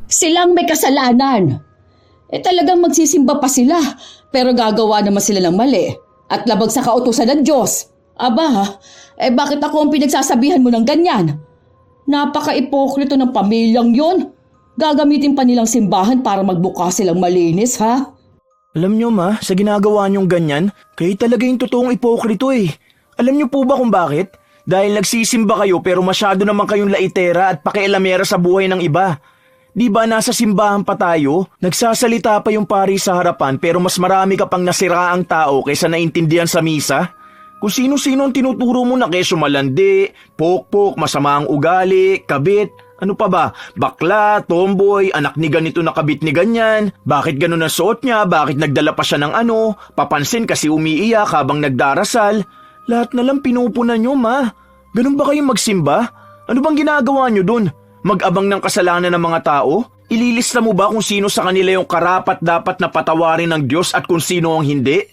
Silang may kasalanan. Talagang magsisimba pa sila, pero gagawa naman sila ng mali at labag sa kautusan ng Diyos. Aba, bakit ako ang pinagsasabihan mo ng ganyan? Napaka-ipokrito ng pamilyang yon. Gagamitin pa nilang simbahan para magbukas silang malinis, ha? Alam nyo ma, sa ginagawa nyong ganyan, kayo talaga yung totoong ipokrito eh. Alam nyo po ba kung bakit? Dahil nagsisimba kayo pero masyado naman kayong laitera at pakialamera sa buhay ng iba. Di ba nasa simbahan pa tayo? Nagsasalita pa yung pari sa harapan pero mas marami ka pang nasiraang tao kaysa naintindihan sa misa? Kung sino-sino ang tinuturo mo na keso malandi, pokpok, masama ang ugali, kabit, ano pa ba? Bakla, tomboy, anak ni ganito na kabit ni ganyan. Bakit ganun ang suot niya? Bakit nagdala pa siya ng ano? Papansin kasi umiiyak habang nagdarasal. Lahat na lang pinupunan nyo, ma. Ganun ba kayong magsimba? Ano bang ginagawa nyo dun? Mag-abang ng kasalanan ng mga tao? Ililista mo ba kung sino sa kanila yung karapat dapat na patawarin ng Diyos at kung sino ang hindi?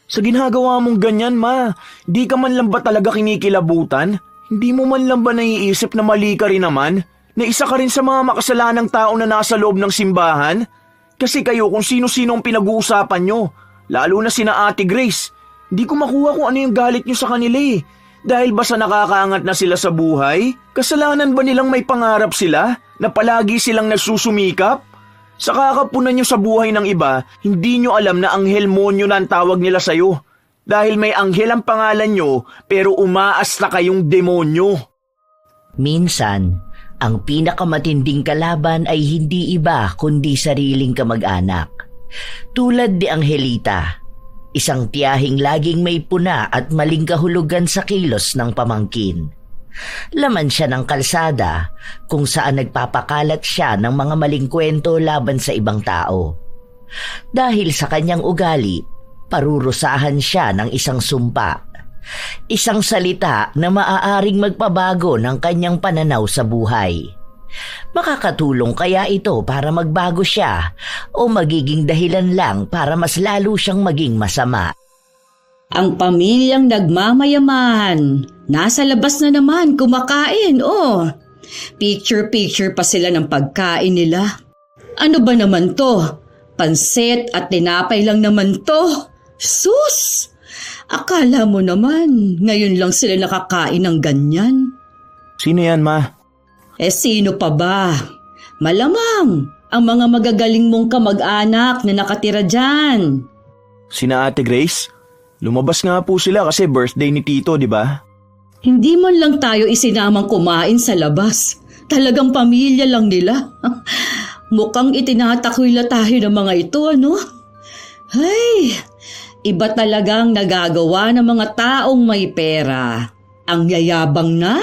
Sa ginagawa mong ganyan, ma, di ka man lang ba talaga kinikilabutan? Hindi mo man lang ba naiisip na mali ka rin naman? Na isa ka rin sa mga makasalanang tao na nasa loob ng simbahan? Kasi kayo kung sino-sino ang pinag-uusapan nyo, lalo na sina Ate Grace. Di ko makuha kung ano yung galit nyo sa kanila eh. Dahil ba sa nakakaangat na sila sa buhay? Kasalanan ba nilang may pangarap sila? Na palagi silang nagsusumikap? Sa kakapunan nyo sa buhay ng iba, hindi nyo alam na anghel monyo na ang tawag nila sa'yo. Dahil may anghel ang pangalan nyo, pero umaasta kayong demonyo. Minsan, ang pinakamatinding kalaban ay hindi iba kundi sariling kamag-anak. Tulad ni Angelita, isang tiyahing laging may puna at maling kahulugan sa kilos ng pamangkin. Laman siya ng kalsada kung saan nagpapakalat siya ng mga maling kwento laban sa ibang tao. Dahil sa kanyang ugali, parurusahan siya ng isang sumpa. Isang salita na maaaring magpabago ng kanyang pananaw sa buhay. Makakatulong kaya ito para magbago siya o magiging dahilan lang para mas lalo siyang maging masama? Ang pamilyang nagmamayaman, nasa labas na naman kumakain, oh. Picture-picture pa sila ng pagkain nila. Ano ba naman to? Pansit at tinapay lang naman to. Sus! Akala mo naman, ngayon lang sila nakakain ng ganyan. Sino yan, ma? Sino pa ba? Malamang ang mga magagaling mong kamag-anak na nakatira dyan. Sina Ate Grace? Lumabas nga po sila kasi birthday ni Tito, di ba? Hindi man lang tayo isinamang kumain sa labas. Talagang pamilya lang nila. Mukhang itinatakwila tayo ng mga ito, ano? Ay, iba talagang nagagawa ng mga taong may pera. Ang yayabang na.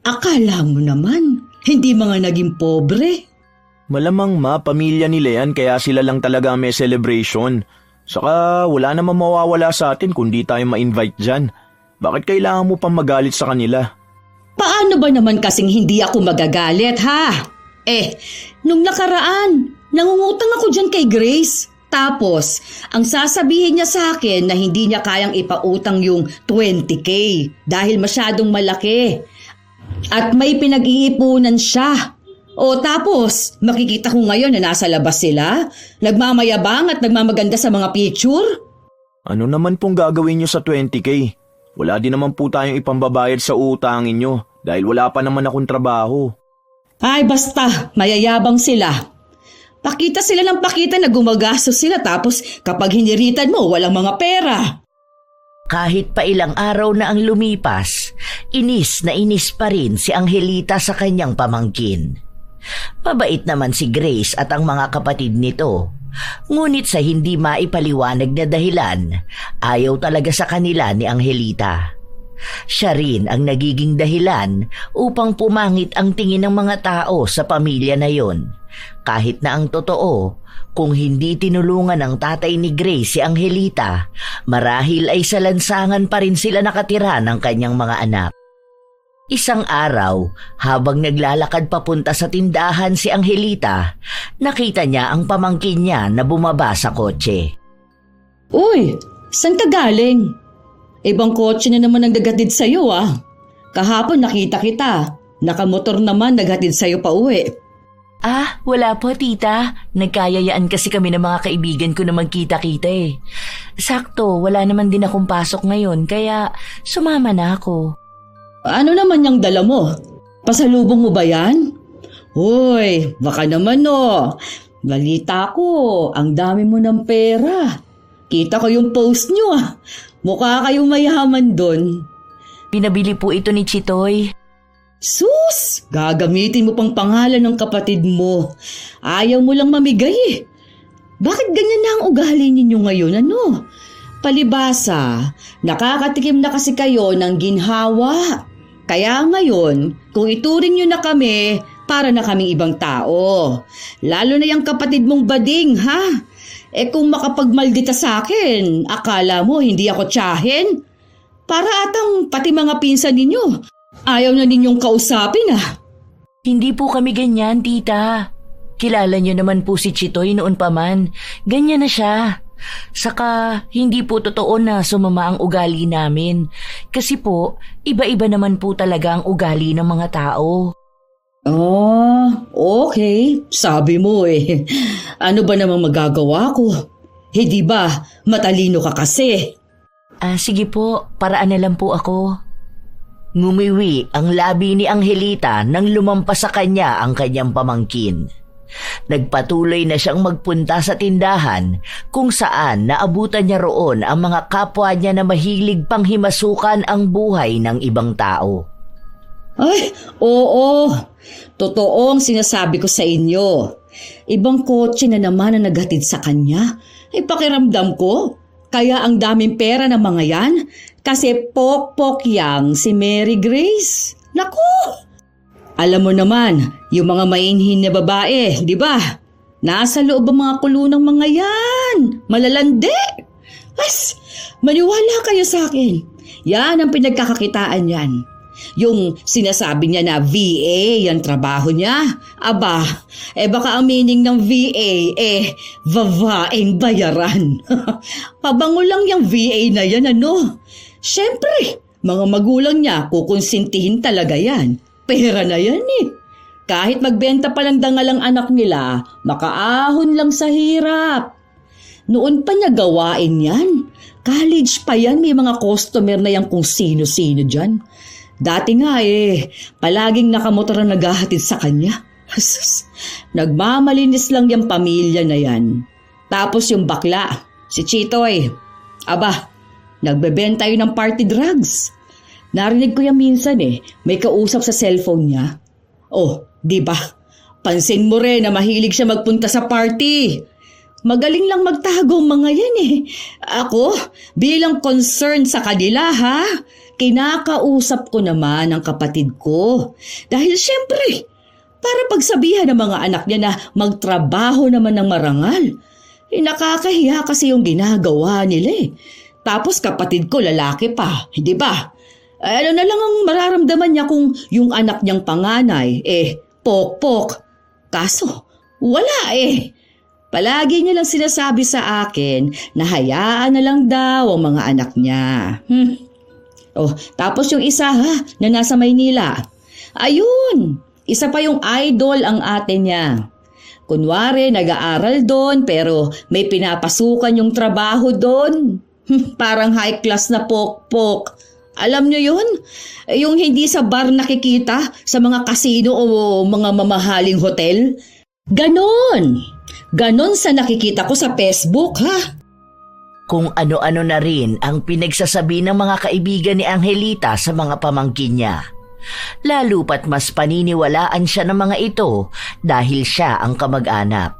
Akala mo naman, hindi mga naging pobre. Malamang ma, pamilya nila yan kaya sila lang talaga may celebration. Saka wala namang mawawala sa atin kung di tayo ma-invite dyan. Bakit kailangan mo pang magalit sa kanila? Paano ba naman kasing hindi ako magagalit, ha? Nung nakaraan, nangungutang ako dyan kay Grace. Tapos, ang sasabihin niya sa akin na hindi niya kayang ipautang yung 20K dahil masyadong malaki. At may pinag-iipunan siya. O tapos, makikita ko ngayon na nasa labas sila, nagmamayabang at nagmamaganda sa mga picture. Ano naman pong gagawin nyo sa 20K? Wala din naman po tayong ipambabayad sa utangin nyo dahil wala pa naman akong trabaho. Ay basta, mayayabang sila. Pakita sila ng pakita na gumagastos sila tapos kapag hiniritan mo, walang mga pera. Kahit pa ilang araw na ang lumipas, inis na inis pa rin si Angelita sa kanyang pamangkin. Mabait naman si Grace at ang mga kapatid nito. Ngunit sa hindi maipaliwanag na dahilan, ayaw talaga sa kanila ni Angelita. Siya rin ang nagiging dahilan upang pumangit ang tingin ng mga tao sa pamilya na yon. Kahit na ang totoo, kung hindi tinulungan ng tatay ni Grace si Angelita, marahil ay sa lansangan pa rin sila nakatira ng kanyang mga anak. Isang araw, habang naglalakad papunta sa tindahan si Angelita, nakita niya ang pamangkin niya na bumaba sa kotse. Uy, saan ka galing? Ibang kotse na naman ang naghatid sa'yo, ah. Kahapon nakita kita. Nakamotor naman naghatid sa'yo pa uwi. Wala po tita. Nagkayayaan kasi kami ng mga kaibigan ko na magkita-kita eh. Sakto, wala naman din akong pasok ngayon kaya sumama na ako. Ano naman yung dala mo? Pasalubong mo ba yan? Hoy, baka naman balita ko, ang dami mo ng pera. Kita ko yung post nyo Mukha kayong mayaman doon. Pinabili po ito ni Chitoy. Sus! Gagamitin mo pang pangalan ng kapatid mo. Ayaw mo lang mamigay Bakit ganyan na ang ugali ninyo ngayon, Palibasa, nakakatikim na kasi kayo ng ginhawa. Kaya ngayon, kung ituring nyo na kami, para na kaming ibang tao. Lalo na yung kapatid mong bading, kung makapagmaldita sa akin, akala mo hindi ako tiyahin? Para atang pati mga pinsan ninyo, ayaw na ninyong kausapin Hindi po kami ganyan, tita. Kilala niyo naman po si Chitoy noon pa man. Ganyan na siya. Saka, hindi po totoo na sumama ang ugali namin. Kasi po, iba-iba naman po talaga ang ugali ng mga tao. Okay. Sabi mo Ano ba namang magagawa ko? Di ba, matalino ka kasi. Sige po, paraan na lang po ako. Ngumiwi ang labi ni Angelita nang lumampas sa kanya ang kanyang pamangkin. Nagpatuloy na siyang magpunta sa tindahan kung saan naabutan niya roon ang mga kapwa niya na mahilig pang himasukan ang buhay ng ibang tao. Ay, oo. Totoo ang sinasabi ko sa inyo. Ibang kotse na naman ang naghatid sa kanya. Pakiramdam ko, kaya ang daming pera ng mga yan kasi pok-pok yang si Mary Grace. Naku! Alam mo naman, yung mga mainhin na babae, di ba? Nasa loob ang mga kulunang mga yan. Malalandi. Maniwala kayo sa akin. Yan ang pinagkakakitaan yan. Yung sinasabi niya na VA, yan trabaho niya. Baka ang meaning ng VA, babaeng bayaran. Pabango lang yung VA na yan, Siyempre, mga magulang niya, kukonsintihin talaga yan. Pera na yan Kahit magbenta pa lang dangal ang anak nila, makaahon lang sa hirap. Noon pa niya gawain yan. College pa yan, may mga customer na yan kung sino-sino dyan. Dati nga palaging nakamotor ang naghahatid sa kanya. Nagmamalinis lang yung pamilya na yan. Tapos yung bakla, si Chitoy, nagbebenta yun ng party drugs. Narinig ko yan minsan may kausap sa cellphone niya. Di ba? Pansin mo rin na mahilig siya magpunta sa party. Magaling lang magtago mga yan Ako, bilang concern sa kanila kinakausap ko naman ang kapatid ko. Dahil syempre, para pagsabihan ng mga anak niya na magtrabaho naman ng marangal. Nakakahiya kasi yung ginagawa nila Tapos kapatid ko lalaki pa, di ba? Ano na lang ang mararamdaman niya kung yung anak niyang panganay, pok-pok. Kaso, wala Palagi niya lang sinasabi sa akin na hayaan na lang daw ang mga anak niya. Tapos yung isa na nasa Maynila. Ayun, isa pa yung idol ang ate niya. Kunwari, nag-aaral doon pero may pinapasukan yung trabaho doon. Parang high class na pok-pok. Alam niyo yun? Yung hindi sa bar nakikita sa mga kasino o mga mamahaling hotel? Ganon sa nakikita ko sa Facebook, Kung ano-ano na rin ang pinagsasabi ng mga kaibigan ni Angelita sa mga pamangkin niya. Lalo pat mas paniniwalaan siya ng mga ito dahil siya ang kamag-anak.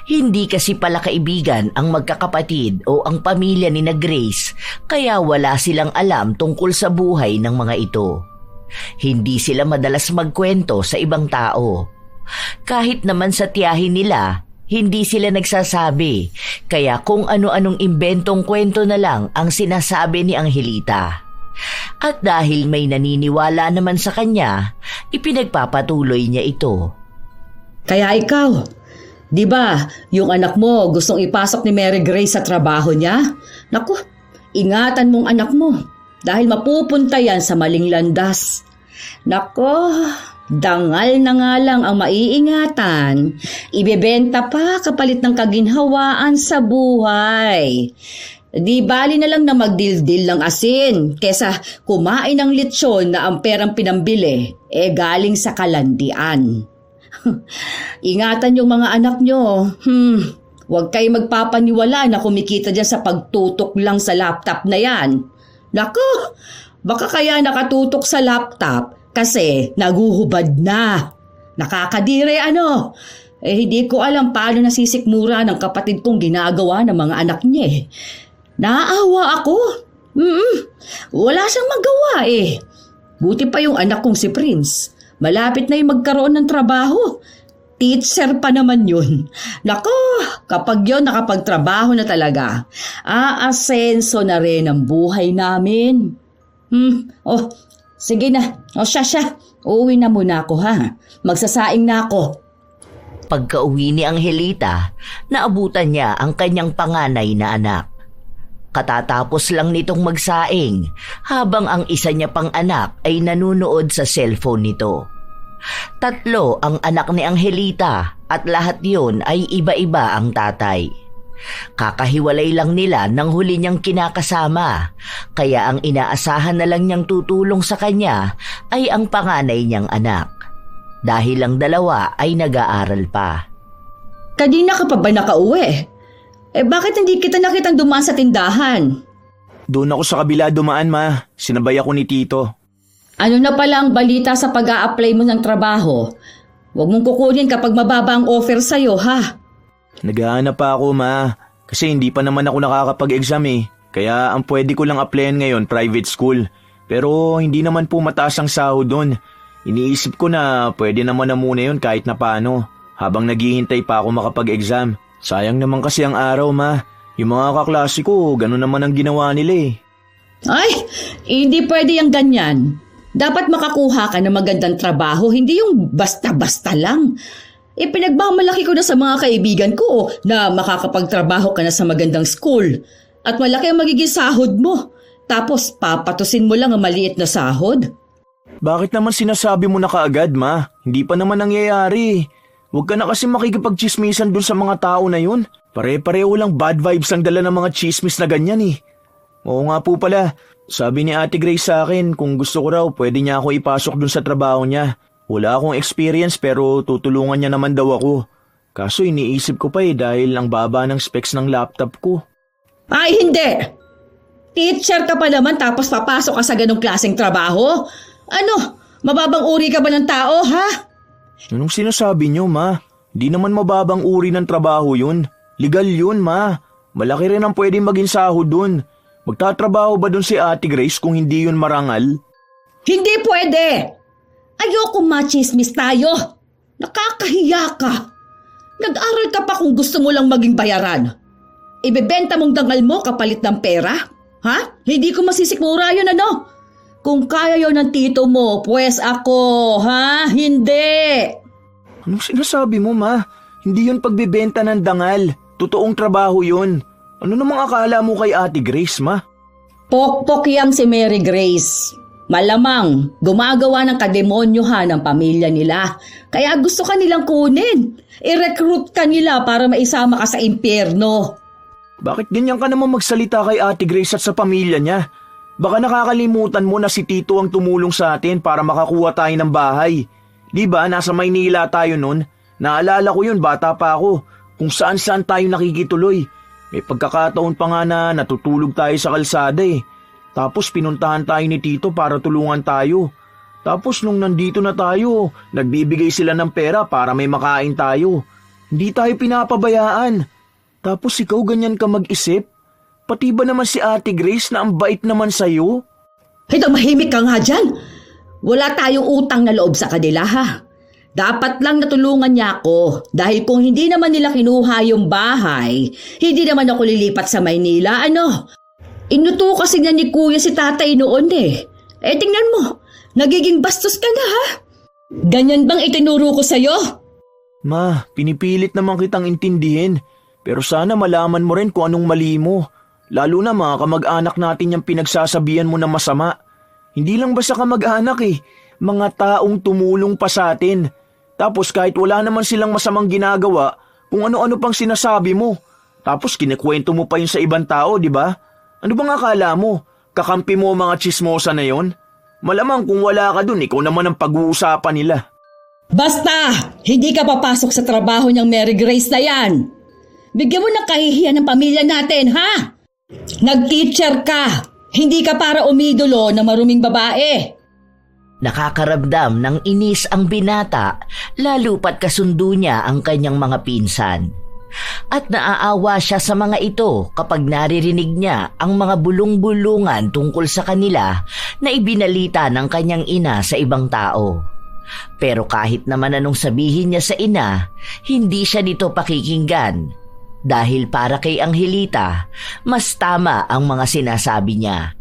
Hindi kasi pala kaibigan ang magkakapatid o ang pamilya ni Grace kaya wala silang alam tungkol sa buhay ng mga ito. Hindi sila madalas magkwento sa ibang tao. Kahit naman sa tiyahin nila, hindi sila nagsasabi kaya kung ano-anong imbentong kwento na lang ang sinasabi ni Angelita. At dahil may naniniwala naman sa kanya, ipinagpapatuloy niya ito. Kaya ikaw, di ba, yung anak mo gustong ipasok ni Mary Grace sa trabaho niya? Naku, ingatan mong anak mo dahil mapupunta yan sa maling landas. Naku, Dangal na nga lang ang maiingatan, ibebenta pa kapalit ng kaginhawaan sa buhay. Di bali na lang na magdildil ng asin kesa kumain ng lechon na ang perang pinambili galing sa kalandian. Ingatan yung mga anak nyo. Huwag kayo magpapaniwala na kumikita dyan sa pagtutok lang sa laptop na yan. Naku, baka kaya nakatutok sa laptop kasi naguhubad na. Nakakadire ano. Hindi ko alam paano nasisikmura ng kapatid kong ginagawa ng mga anak niya. Naaawa ako. Wala siyang magawa Buti pa yung anak kong si Prince. Malapit na yung magkaroon ng trabaho. Teacher pa naman yun. Nako, kapag yun nakapagtrabaho na talaga, aasenso na rin ang buhay namin. Sige na. Siya. Uuwi na muna ako ha. Magsasaing na ako. Pagka-uwi ni Angelita, naabutan niya ang kanyang panganay na anak. Katatapos lang nitong magsaing habang ang isa niya pang anak ay nanunood sa cellphone nito. 3 ang anak ni Angelita at lahat yun ay iba-iba ang tatay. Kakahiwalay lang nila nang huli niyang kinakasama, kaya ang inaasahan na lang niyang tutulong sa kanya ay ang panganay niyang anak. Dahil ang dalawa ay nag-aaral pa. Kanina ka pa ba nakauwi? Bakit hindi kita nakitang dumaan sa tindahan? Doon ako sa kabila dumaan, ma. Sinabay ako ni Tito. Ano na pala ang balita sa pag-a-apply mo ng trabaho? Huwag mong kukunin kapag mababa ang offer sa'yo, ha? Naghahanap pa ako, ma. Kasi hindi pa naman ako nakakapag-exam Kaya ang pwede ko lang applyan ngayon private school. Pero hindi naman po mataas ang sahod doon. Iniisip ko na pwede naman na muna yun kahit na paano. Habang naghihintay pa ako makapag-exam. Sayang naman kasi ang araw, ma. Yung mga kaklase ko, gano'n naman ang ginawa nila Ay, hindi pwede yung ganyan. Dapat makakuha ka ng magandang trabaho, hindi yung basta-basta lang. Pinagmamalaki ko na sa mga kaibigan ko na makakapagtrabaho ka na sa magandang school. At malaki ang magiging sahod mo. Tapos papatusin mo lang ang maliit na sahod. Bakit naman sinasabi mo na kaagad, ma? Hindi pa naman nangyayari. Huwag ka na kasi makikipagchismisan dun sa mga tao na yun. Pare-pareho lang bad vibes ang dala ng mga chismis na ganyan Oo nga po pala, sabi ni Ate Grace sa akin kung gusto ko raw pwede niya ako ipasok dun sa trabaho niya. Wala akong experience pero tutulungan niya naman daw ako. Kaso iniisip ko pa dahil ang baba ng specs ng laptop ko. Ay hindi! Teacher ka pa naman tapos papasok ka sa ganong klaseng trabaho? Ano? Mababang uri ka ba ng tao, ha? Anong sinasabi niyo, ma? Di naman mababang uri ng trabaho yun. Legal yun, ma. Malaki rin ang pwedeng maging sahod dun. Magtatrabaho ba dun si Ate Grace kung hindi yun marangal? Hindi pwede! Ayoko machismis tayo. Nakakahiya ka. Nag-aral ka pa kung gusto mo lang maging bayaran. Ibebenta mong dangal mo kapalit ng pera? Ha? Hindi ko masisikmura yun ano? Kung kaya yun ng tito mo, pues ako, ha? Hindi! Anong sinasabi mo, ma? Hindi yun pagbebenta ng dangal. Totoong trabaho yun. Ano namang akala mo kay Ate Grace, ma? Pokpok yang si Mary Grace. Malamang, gumagawa ng kademonyohan ng pamilya nila. Kaya gusto ka nilang kunin. I-recruit ka nila para maisama ka sa impyerno. Bakit ganyan ka naman magsalita kay Ate Grace at sa pamilya niya? Baka nakakalimutan mo na si Tito ang tumulong sa atin para makakuha tayo ng bahay. Di ba, nasa Maynila tayo nun? Naalala ko yun, bata pa ako. Kung saan-saan tayo nakikituloy. May pagkakataon pa nga na natutulog tayo sa kalsada Tapos pinuntahan tayo ni Tito para tulungan tayo. Tapos nung nandito na tayo, nagbibigay sila ng pera para may makain tayo. Hindi tayo pinapabayaan. Tapos ikaw ganyan ka mag-isip? Pati ba naman si Ate Grace na ang bait naman sa'yo? Mahimik ka nga dyan. Wala tayong utang na loob sa kanila, ha? Dapat lang natulungan niya ako dahil kung hindi naman nila kinuha yung bahay, hindi naman ako lilipat sa Maynila, ano? Inuto kasi niya ni Kuya si tatay noon tingnan mo, nagiging bastos ka na, ha? Ganyan bang itinuro ko sa'yo? Ma, pinipilit naman kitang intindihin. Pero sana malaman mo rin kung anong mali mo. Lalo na mga kamag-anak natin yung pinagsasabihan mo na masama. Hindi lang basta kamag-anak Mga taong tumulong pa sa atin. Tapos kahit wala naman silang masamang ginagawa, kung ano-ano pang sinasabi mo. Tapos kinikwento mo pa yun sa ibang tao, di ba? Ano bang akala mo? Kakampi mo ang mga tsismosa na yon? Malamang kung wala ka dun, ikaw naman ang pag-uusapan nila. Basta! Hindi ka papasok sa trabaho niyang Mary Grace na yan! Bigyan mo ng kahihiyan ng pamilya natin, ha? Nag-teacher ka! Hindi ka para umidolo ng maruming babae! Nakakaramdam ng inis ang binata, lalo pat kasundo niya ang kanyang mga pinsan. At naaawa siya sa mga ito kapag naririnig niya ang mga bulong-bulungan tungkol sa kanila na ibinalita ng kanyang ina sa ibang tao. Pero kahit naman anong sabihin niya sa ina, hindi siya nito pakikinggan. Dahil para kay Angelita, mas tama ang mga sinasabi niya.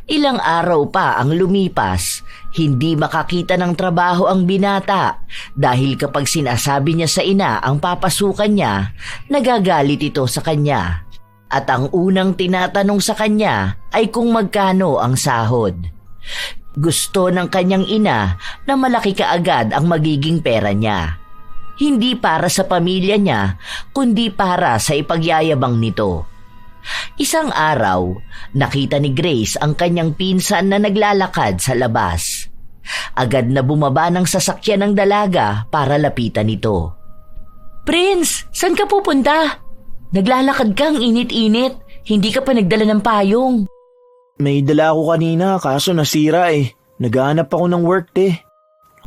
Ilang araw pa ang lumipas, hindi makakita ng trabaho ang binata dahil kapag sinasabi niya sa ina ang papasukan niya, nagagalit ito sa kanya. At ang unang tinatanong sa kanya ay kung magkano ang sahod. Gusto ng kanyang ina na malaki kaagad ang magiging pera niya. Hindi para sa pamilya niya, kundi para sa ipagyayabang nito. Isang araw, nakita ni Grace ang kanyang pinsan na naglalakad sa labas. Agad na bumaba ng sasakyan ng dalaga para lapitan ito. "Prince, saan ka pupunta? Naglalakad kang init-init, hindi ka pa nagdala ng payong." May dala ako kanina kaso nasira eh. Naghahanap ako ng work, te.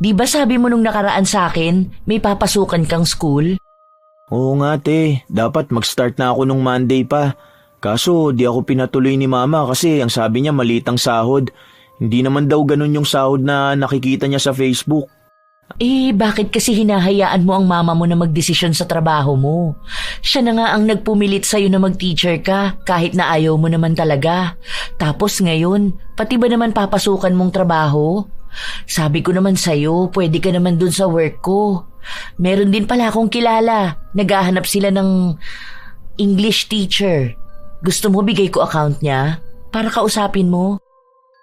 "Di ba sabi mo nung nakaraan sa akin, may papasukan kang school?" Oo nga, te. Dapat mag-start na ako nung Monday pa. Kaso di ako pinatuloy ni mama kasi ang sabi niya maliit ang sahod. Hindi naman daw ganun yung sahod na nakikita niya sa Facebook. Bakit kasi hinahayaan mo ang mama mo na magdesisyon sa trabaho mo? Siya na nga ang nagpumilit sa'yo na mag-teacher ka kahit na ayaw mo naman talaga. Tapos ngayon, pati ba naman papasukan mong trabaho? Sabi ko naman sa'yo, pwede ka naman dun sa work ko. Meron din pala akong kilala. Naghahanap sila ng English teacher. Gusto mo bigay ko account niya para kausapin mo?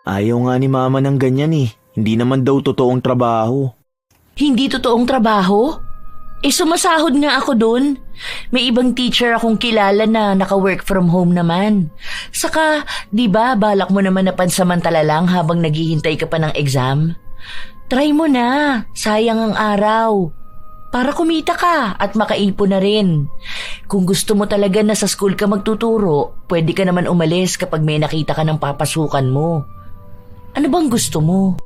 Ayaw nga ni mama ng ganyan eh. Hindi naman daw totoong trabaho. Hindi totoong trabaho? Sumasahod nga ako dun. May ibang teacher akong kilala na naka-work from home naman. Saka, di ba, balak mo naman na pansamantala lang habang naghihintay ka pa ng exam? Try mo na, sayang ang araw. Para kumita ka at makaipon na rin. Kung gusto mo talaga na sa school ka magtuturo, pwede ka naman umalis kapag may nakita ka ng papasukan mo. Ano bang gusto mo?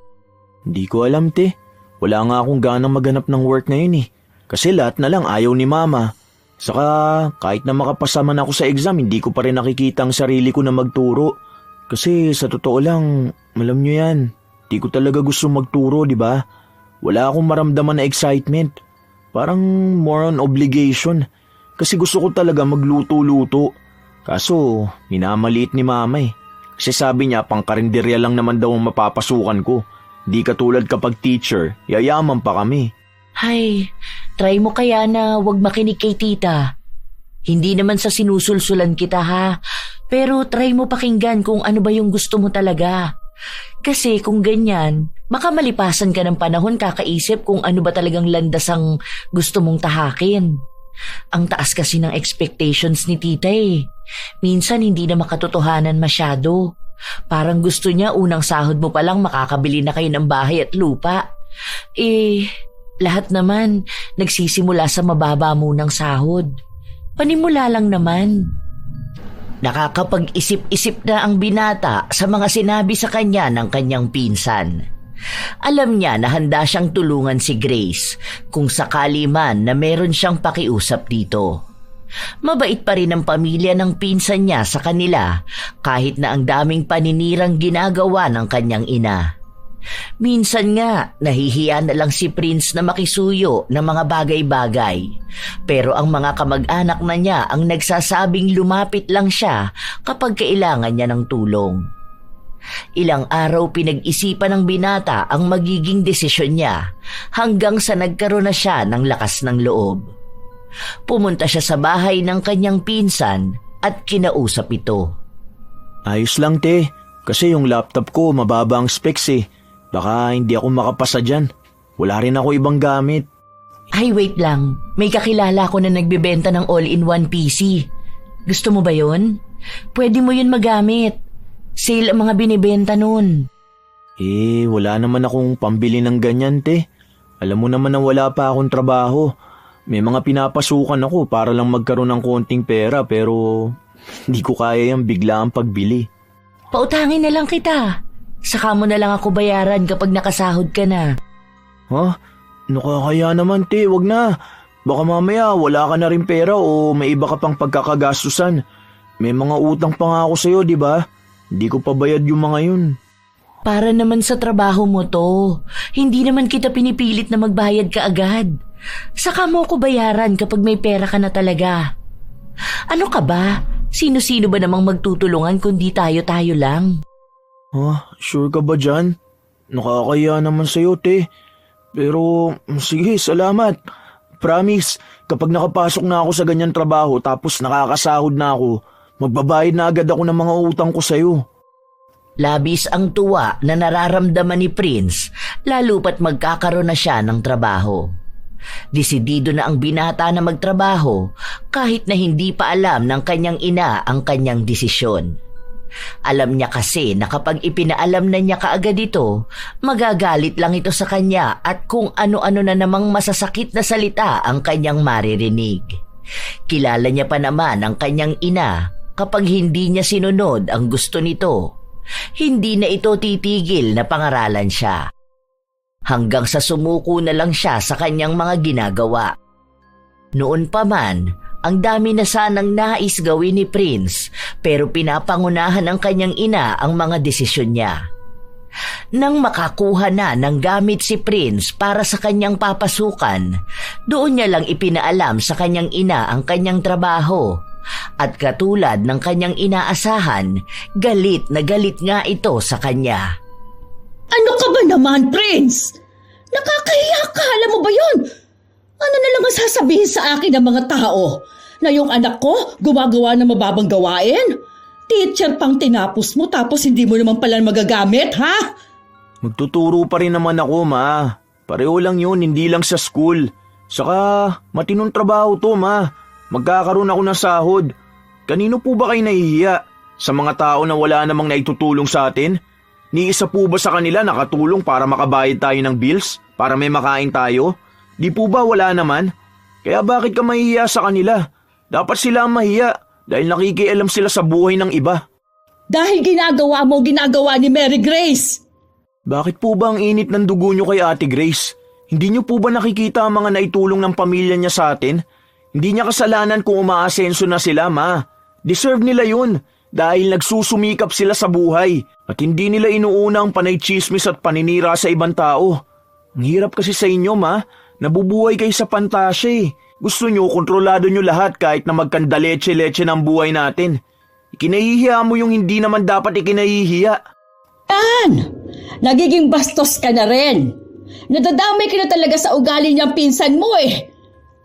Hindi ko alam, te. Wala nga akong ganang maghanap ng work ngayon eh. Kasi lahat na lang ayaw ni mama. Saka kahit na makapasa man ako sa exam, hindi ko pa rin nakikita ang sarili ko na magturo. Kasi sa totoo lang, alam nyo yan, hindi ko talaga gusto magturo, di ba? Wala akong maramdaman na excitement. Parang more on obligation. Kasi gusto ko talaga magluto-luto. Kaso, minamaliit ni mama eh. Kasi sabi niya, pang karinderya lang naman daw ang mapapasukan ko. Di katulad kapag teacher, yayaman pa kami. Hay, try mo kaya na wag makinig kay tita. Hindi naman sa sinusulsulan kita ha, pero try mo pakinggan kung ano ba yung gusto mo talaga. Kasi kung ganyan, baka malipasan ka ng panahon kakaisip kung ano ba talagang landas ang gusto mong tahakin. Ang taas kasi ng expectations ni tita eh. Minsan hindi na makatotohanan masyado. Parang gusto niya unang sahod mo palang makakabili na kayo ng bahay at lupa. Lahat naman nagsisimula sa mababa munang sahod. Panimula lang naman. Nakakapag-isip-isip na ang binata sa mga sinabi sa kanya ng kanyang pinsan. Alam niya na handa siyang tulungan si Grace kung sakali man na meron siyang pakiusap dito. Mabait pa rin ang pamilya ng pinsan niya sa kanila kahit na ang daming paninirang ginagawa ng kanyang ina. Minsan nga, nahihiya na lang si Prince na makisuyo ng mga bagay-bagay. Pero ang mga kamag-anak na niya ang nagsasabing lumapit lang siya kapag kailangan niya ng tulong. Ilang araw pinag-isipan ng binata ang magiging desisyon niya hanggang sa nagkaroon na siya ng lakas ng loob. Pumunta siya sa bahay ng kanyang pinsan at kinausap ito. Ayos lang, te. Kasi yung laptop ko mababa ang specs eh. Baka hindi ako makapasa dyan. Wala rin ako ibang gamit. Ay, wait lang. May kakilala ko na nagbebenta ng all-in-one PC. Gusto mo ba yun? Pwede mo yun magamit. Sale ang mga binibenta nun. Wala naman akong pambili ng ganyan, te. Alam mo naman na wala pa akong trabaho. May mga pinapasukan ako para lang magkaroon ng konting pera pero hindi ko kaya yung bigla ang pagbili. Pautangin na lang kita. Saka mo na lang ako bayaran kapag nakasahod ka na. Ha? Nakakaya naman, te. Wag na. Baka mamaya wala ka na rin pera o may iba ka pang pagkakagastusan. May mga utang pa nga ako sa'yo, di ba? Hindi ko pa bayad yung mga yun. Para naman sa trabaho mo to. Hindi naman kita pinipilit na magbayad ka agad. Saka mo ko bayaran kapag may pera ka na talaga. Ano ka ba? Sino-sino ba namang magtutulungan kundi tayo-tayo lang? Ha? Sure ka ba dyan? Nakakaya naman sa'yo, te. Pero sige, salamat. Promise, kapag nakapasok na ako sa ganyan trabaho tapos nakakasahod na ako, magbabayad na agad ako ng mga utang ko sa'yo. Labis ang tuwa na nararamdaman ni Prince lalo pat magkakaroon na siya ng trabaho. Desidido na ang binata na magtrabaho kahit na hindi pa alam ng kanyang ina ang kanyang desisyon. Alam niya kasi na kapag ipinaalam na niya kaagad ito, magagalit lang ito sa kanya at kung ano-ano na namang masasakit na salita ang kanyang maririnig. Kilala niya pa naman ang kanyang ina kapag hindi niya sinunod ang gusto nito. Hindi na ito titigil na pangaralan siya. Hanggang sa sumuko na lang siya sa kanyang mga ginagawa. Noon pa man, ang dami na sanang nais gawin ni Prince pero pinapangunahan ng kanyang ina ang mga desisyon niya. Nang makakuha na ng gamit si Prince para sa kanyang papasukan, doon niya lang ipinaalam sa kanyang ina ang kanyang trabaho. At katulad ng kanyang inaasahan, galit na galit nga ito sa kanya. Ano ka ba naman, Prince? Nakakahiya ka, alam mo ba yun? Ano na lang ang sasabihin sa akin ng mga tao? Na yung anak ko gumagawa ng mababang gawain? Teacher pang tinapos mo tapos hindi mo naman pala magagamit, ha? Magtuturo pa rin naman ako, ma. Pareho lang yun, hindi lang sa school. Saka matinong trabaho to, ma. Magkakaroon ako ng sahod. Kanino po ba kayo nahihiya? Sa mga tao na wala namang naitutulong sa atin? Ni isa po ba sa kanila nakatulong para makabayad tayo ng bills? Para may makain tayo? Di po ba wala naman? Kaya bakit ka mahihiya sa kanila? Dapat sila ang mahiya dahil nakikialam sila sa buhay ng iba. Dahil ginagawa mo, ginagawa ni Mary Grace. Bakit po ba ang init ng dugo nyo kay Ate Grace? Hindi nyo po ba nakikita ang mga naitulong ng pamilya niya sa atin? Hindi niya kasalanan kung umaasenso na sila, ma. Deserve nila yun dahil nagsusumikap sila sa buhay at hindi nila inuuna ang panay chismis at paninira sa ibang tao. Ang hirap kasi sa inyo, ma. Nabubuhay kayo sa pantasya eh. Gusto nyo, kontrolado nyo lahat kahit na magkandaletse-letse ng buhay natin. Ikinahihiya mo yung hindi naman dapat ikinahihiya. Yan! Nagiging bastos ka na rin. Nadadamay ka na talaga sa ugali niyang pinsan mo eh.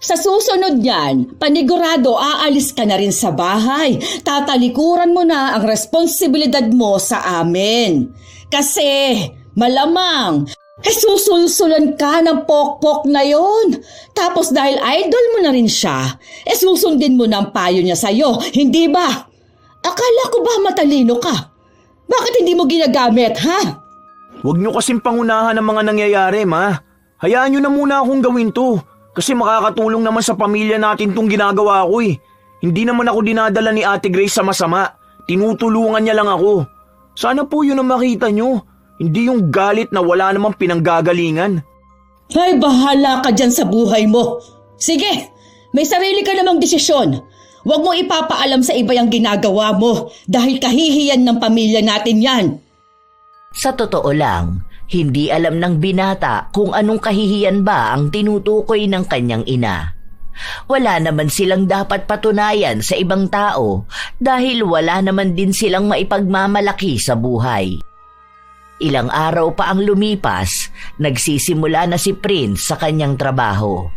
Sa susunod niyan, panigurado aalis ka na rin sa bahay. Tatalikuran mo na ang responsibilidad mo sa amin. Kasi malamang susulsulan ka ng pokpok na yon. Tapos dahil idol mo na rin siya, susundin mo na ang payo niya sa'yo, hindi ba? Akala ko ba matalino ka? Bakit hindi mo ginagamit, ha? Huwag nyo kasing pangunahan ang mga nangyayari, ma. Hayaan nyo na muna akong gawin to. Kasi makakatulong naman sa pamilya natin tong ginagawa ko eh. Hindi naman ako dinadala ni Ate Grace sa masama. Tinutulungan niya lang ako. Sana po yun ang makita nyo. Hindi yung galit na wala namang pinanggagalingan. Ay, bahala ka dyan sa buhay mo. Sige, may sarili ka namang desisyon. Huwag mo ipapaalam sa iba yung ginagawa mo dahil kahihiyan ng pamilya natin yan. Sa totoo lang, hindi alam ng binata kung anong kahihiyan ba ang tinutukoy ng kanyang ina. Wala naman silang dapat patunayan sa ibang tao dahil wala naman din silang maipagmamalaki sa buhay. Ilang araw pa ang lumipas, nagsisimula na si Prince sa kanyang trabaho.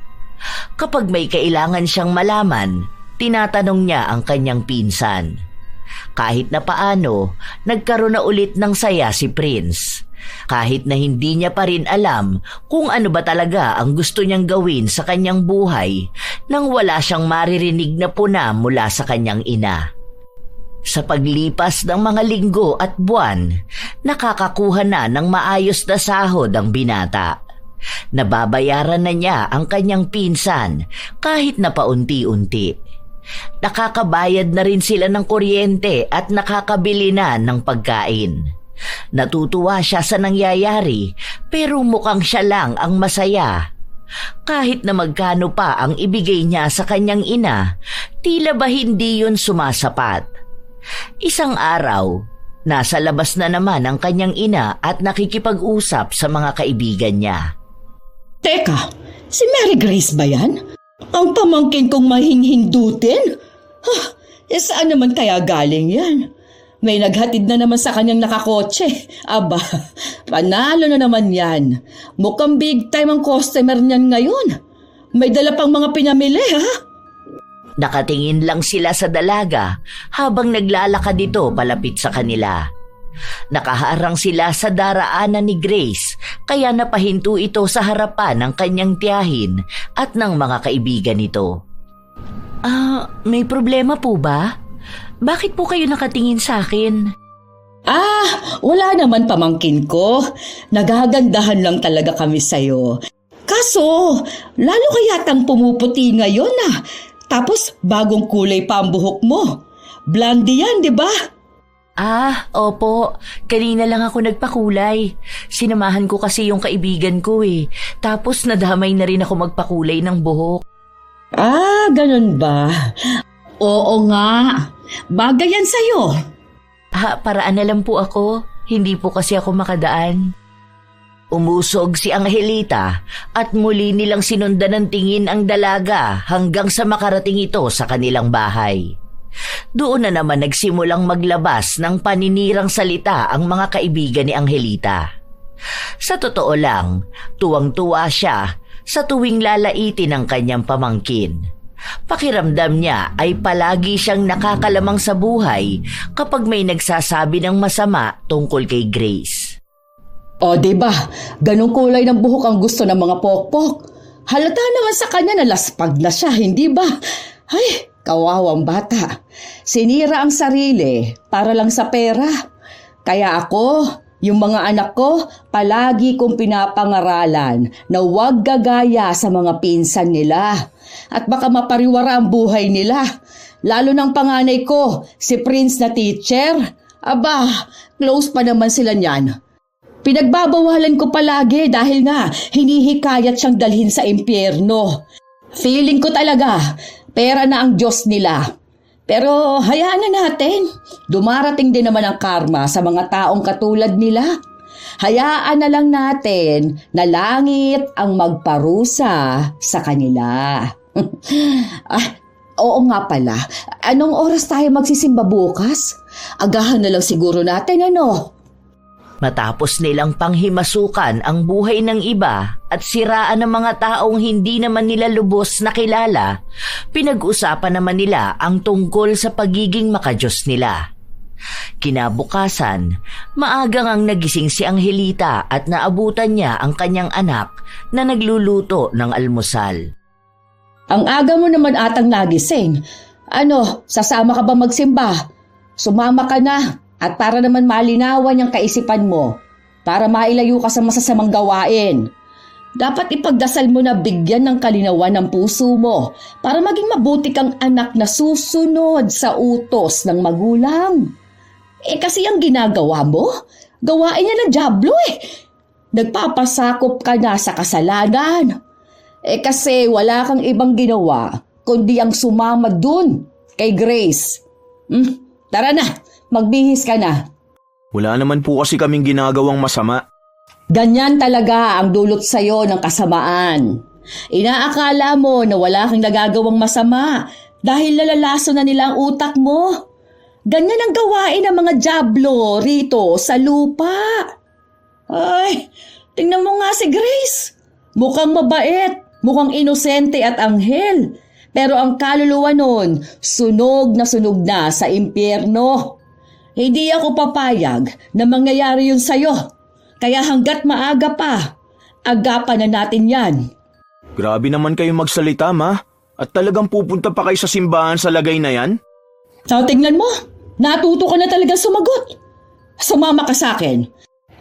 Kapag may kailangan siyang malaman, tinatanong niya ang kanyang pinsan. Kahit na paano, nagkaroon na ulit ng saya si Prince. Kahit na hindi niya pa rin alam kung ano ba talaga ang gusto niyang gawin sa kanyang buhay nang wala siyang maririnig na puna mula sa kanyang ina. Sa paglipas ng mga linggo at buwan, nakakakuha na ng maayos na sahod ang binata. Nababayaran na niya ang kanyang pinsan kahit na paunti-unti. Nakakabayad na rin sila ng kuryente at nakakabili na ng pagkain. Natutuwa siya sa nangyayari pero mukhang siya lang ang masaya. Kahit na magkano pa ang ibigay niya sa kanyang ina, tila ba hindi yun sumasapat. Isang araw, nasa labas na naman ang kanyang ina at nakikipag-usap sa mga kaibigan niya. Teka, si Mary Grace ba yan? Ang pamangkin kong mahinghindutin? Saan naman kaya galing yan? May naghatid na naman sa kanyang nakakotse. Aba, panalo na naman yan. Mukhang big time ang customer niyan ngayon. May dala pang mga pinamili, ha? Nakatingin lang sila sa dalaga habang naglalakad ito palapit sa kanila. Nakaharang sila sa daraanan ni Grace kaya napahinto ito sa harapan ng kanyang tiyahin at ng mga kaibigan nito. May problema po ba? Bakit po kayo nakatingin sa akin? Wala naman pamangkin ko. Nagagandahan lang talaga kami sa'yo. Kaso, lalo kayatang pumuputi ngayon Tapos, bagong kulay pa ang buhok mo. Blondie yan, di ba? Opo. Kanina lang ako nagpakulay. Sinamahan ko kasi yung kaibigan ko eh. Tapos nadamay na rin ako magpakulay ng buhok. Ganun ba? Oo nga. Bagay yan sa'yo. Paraan na lang po ako. Hindi po kasi ako makadaan. Umusog si Angelita at muli nilang sinundan ng tingin ang dalaga hanggang sa makarating ito sa kanilang bahay. Doon na naman nagsimulang maglabas ng paninirang salita ang mga kaibigan ni Angelita. Sa totoo lang, tuwang-tuwa siya sa tuwing lalaitin ang kanyang pamangkin. Pakiramdam niya ay palagi siyang nakakalamang sa buhay kapag may nagsasabi ng masama tungkol kay Grace. Diba? Ganong kulay ng buhok ang gusto ng mga pokpok. Halata naman sa kanya na laspag na siya, hindi ba? Ay, kawawang bata. Sinira ang sarili para lang sa pera. Kaya ako, yung mga anak ko, palagi kong pinapangaralan na huwag gagaya sa mga pinsan nila. At baka mapariwara ang buhay nila. Lalo ng panganay ko, si Prince na teacher. Aba, close pa naman sila niyan. Pinagbabawalan ko palagi dahil nga hinihikayat siyang dalhin sa impyerno. Feeling ko talaga, pera na ang Diyos nila. Pero hayaan na natin, dumarating din naman ang karma sa mga taong katulad nila. Hayaan na lang natin na langit ang magparusa sa kanila. Oo nga pala, anong oras tayo magsisimba bukas? Agahan na lang siguro natin, ano? Matapos nilang panghimasukan ang buhay ng iba at siraan ng mga taong hindi naman nila lubos na kilala, pinag-usapan naman nila ang tungkol sa pagiging makadiyos nila. Kinabukasan, maagang ang nagising si Angelita at naabutan niya ang kanyang anak na nagluluto ng almusal. Ang aga mo naman atang nagising. Sasama ka ba magsimba? Sumama ka na. At para naman malinawan yung kaisipan mo, para mailayo ka sa masasamang gawain. Dapat ipagdasal mo na bigyan ng kalinawan ng puso mo para maging mabuti kang anak na susunod sa utos ng magulang. Kasi ang ginagawa mo, gawain niya ng dyablo Nagpapasakop ka na sa kasalanan. Kasi wala kang ibang ginawa kundi ang sumama dun kay Grace. Tara na! Magbihis ka na. Wala naman po kasi kaming ginagawang masama. Ganyan talaga ang dulot sa'yo ng kasamaan. Inaakala mo na wala kang nagagawang masama dahil lalalaso na nila ang utak mo. Ganyan ang gawain ng mga dyablo rito sa lupa. Ay, tingnan mo nga si Grace. Mukhang mabait, mukhang inosente at anghel. Pero ang kaluluwa nun, sunog na sa impyerno. Hindi ako papayag na mangyayari yun sa'yo. Kaya hanggat maaga pa, agapan na natin yan. Grabe naman kayo magsalita, Ma. At talagang pupunta pa kayo sa simbahan sa lagay na yan? So, tingnan mo. Natuto ka na talaga sumagot. Sumama ka sa akin.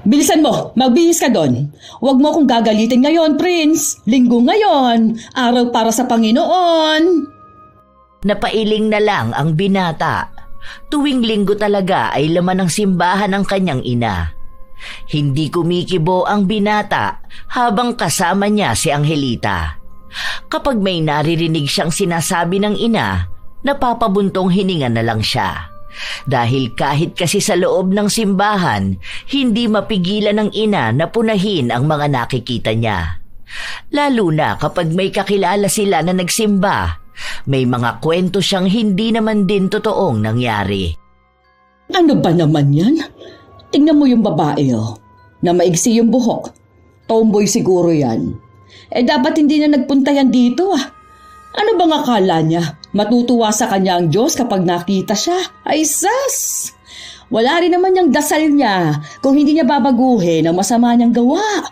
Bilisan mo, magbihis ka doon. Huwag mo akong gagalitin ngayon, Prince. Linggo ngayon, araw para sa Panginoon. Napailing na lang ang binata. Tuwing linggo talaga ay laman ng simbahan ng kanyang ina. Hindi kumikibo ang binata habang kasama niya si Angelita. Kapag may naririnig siyang sinasabi ng ina, napapabuntong hininga na lang siya. Dahil kahit kasi sa loob ng simbahan, hindi mapigilan ng ina na punahin ang mga nakikita niya. Lalo na kapag may kakilala sila na nagsimba, may mga kwento siyang hindi naman din totoong nangyari. Ano ba naman yan? Tingnan mo yung babae na maigsi yung buhok. Tomboy siguro yan. Dapat hindi na nagpunta yan dito Ano bang akala niya? Matutuwa sa kanya ang Diyos kapag nakita siya? Ay sas! Wala rin naman yung dasal niya kung hindi niya babaguhin ang masama niyang gawa.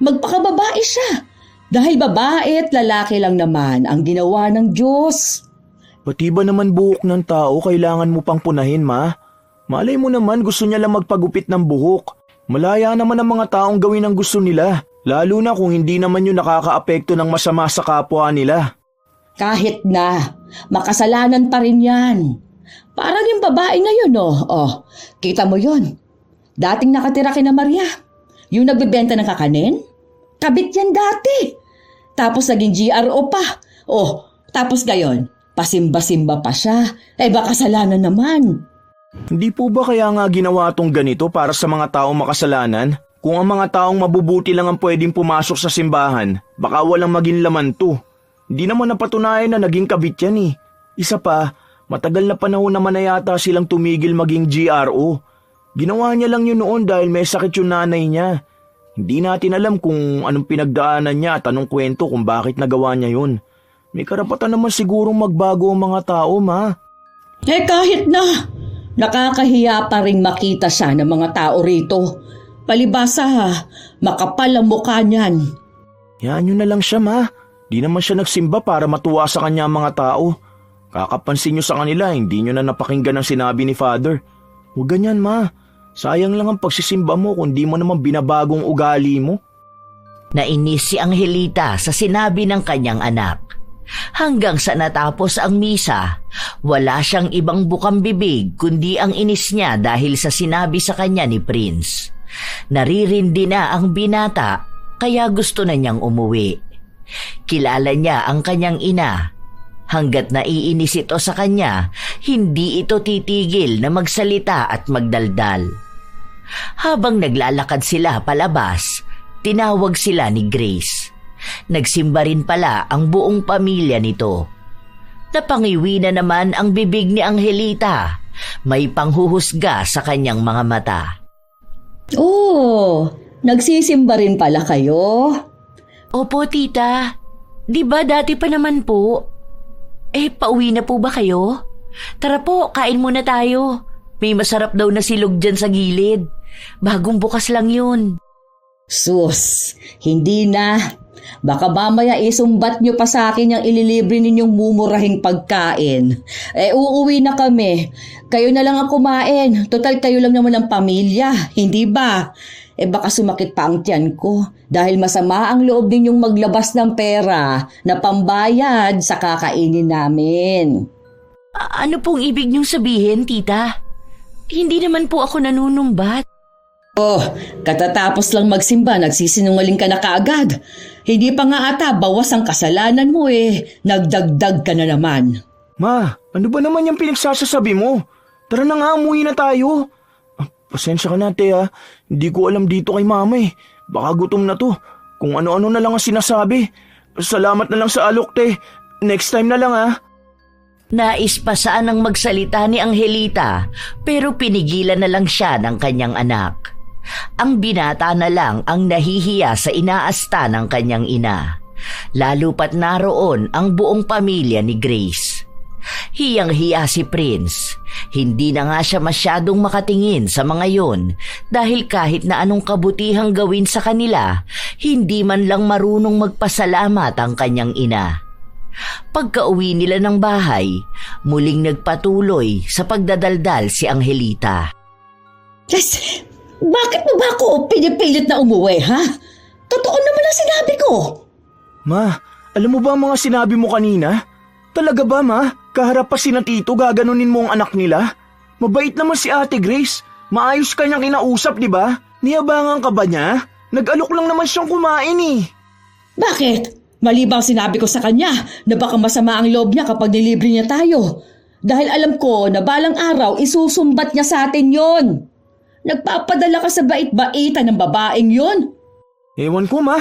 Magpakababae siya. Dahil babae at lalaki lang naman ang ginawa ng Diyos. Pati ba naman buhok ng tao kailangan mo pang punahin, Ma? Malay mo naman gusto niya lang magpagupit ng buhok. Malaya naman ang mga taong gawin ang gusto nila. Lalo na kung hindi naman yun nakakaapekto ng masama sa kapwa nila. Kahit na, makasalanan pa rin yan. Parang yung babae na yun, kita mo yun. Dating nakatira kina Maria. Yung nagbebenta ng kakanin. Kabit yan dati. Tapos naging GRO pa. Tapos gayon, pasimba-simba pa siya. Baka kasalanan naman. Hindi po ba kaya nga ginawa tong ganito para sa mga taong makasalanan? Kung ang mga taong mabubuti lang ang pwedeng pumasok sa simbahan, baka walang maging laman to. Hindi naman napatunayan na naging kabit yan Isa pa, matagal na panahon naman na yata silang tumigil maging GRO. Ginawa niya lang yun noon dahil may sakit yung nanay niya. Hindi natin alam kung anong pinagdaanan niya at anong kwento kung bakit nagawa niya yun. May karapatan naman sigurong magbago ang mga tao, Ma. Kahit na, nakakahiya pa rin makita siya ng mga tao rito. Palibasa makapal ang mukha niyan. Yan yun na lang siya, Ma. Di naman siya nagsimba para matuwa sa kanya ang mga tao. Kakapansin niyo sa kanila, hindi niyo na napakinggan ang sinabi ni Father. Huwag ganyan, Ma. Sayang lang ang pagsisimba mo kung di mo naman binabagong ugali mo. Nainis si Angelita sa sinabi ng kanyang anak. Hanggang sa natapos ang misa, wala siyang ibang bukang bibig kundi ang inis niya dahil sa sinabi sa kanya ni Prince. Naririndi na ang binata kaya gusto na niyang umuwi. Kilala niya ang kanyang ina. Hanggat naiinis ito sa kanya, hindi ito titigil na magsalita at magdaldal. Habang naglalakad sila palabas, tinawag sila ni Grace. Nagsimba rin pala ang buong pamilya nito. Napangiwi na naman ang bibig ni Angelita. May panghuhusga sa kanyang mga mata. Nagsisimba rin pala kayo? Opo, tita. Di ba dati pa naman po? Pauwi na po ba kayo? Tara po, kain muna tayo. May masarap daw na silog dyan sa gilid. Bagong bukas lang yun. Sus, hindi na. Baka mamaya isumbat nyo pa sa akin yung ililibre ninyong mumurahing pagkain. Uuwi na kami. Kayo na lang ang kumain. Total kayo lang naman ang pamilya, hindi ba? Baka sumakit pa ang tiyan ko dahil masama ang loob ninyong maglabas ng pera na pambayad sa kakainin namin. Ano pong ibig niyong sabihin, tita? Hindi naman po ako nanunumbat. Katatapos lang magsimba, nagsisinungaling ka na kaagad. Hindi pa nga ata bawas ang kasalanan mo Nagdagdag ka na naman. Ma, ano ba naman yung pinagsasasabi mo? Tara na nga, umuwi na tayo. Pasensya ka na, te ha. Hindi ko alam dito kay mama Baka gutom na to. Kung ano-ano na lang ang sinasabi. Salamat na lang sa alok, te. Next time na lang ha. Nais pa sanang magsalita ni Angelita pero pinigilan na lang siya ng kanyang anak. Ang binata na lang ang nahihiya sa inaasta ng kanyang ina. Lalo pat naroon ang buong pamilya ni Grace. Hiyang-hiya si Prince. Hindi na nga siya masyadong makatingin sa mga yon dahil kahit na anong kabutihang gawin sa kanila, hindi man lang marunong magpasalamat ang kanyang ina. Pagka-uwi nila ng bahay, muling nagpatuloy sa pagdadaldal si Angelita. Yes, bakit mo ba ako pinipilit na umuwi, ha? Totoo naman ang sinabi ko. Ma, alam mo ba ang mga sinabi mo kanina? Talaga ba, ma? Kaharap pa sina Tito, gaganunin mo ang anak nila? Mabait naman si Ate Grace. Maayos kanyang kinausap, di ba? Niyabangan ka ba niya? Nag-alok lang naman siyang kumain eh. Bakit? Mali ba ang sinabi ko sa kanya na baka masama ang loob niya kapag nilibre niya tayo? Dahil alam ko na balang araw isusumbat niya sa atin yon. Nagpapadala ka sa bait-baitan ng babaeng yon. Ewan ko, ma.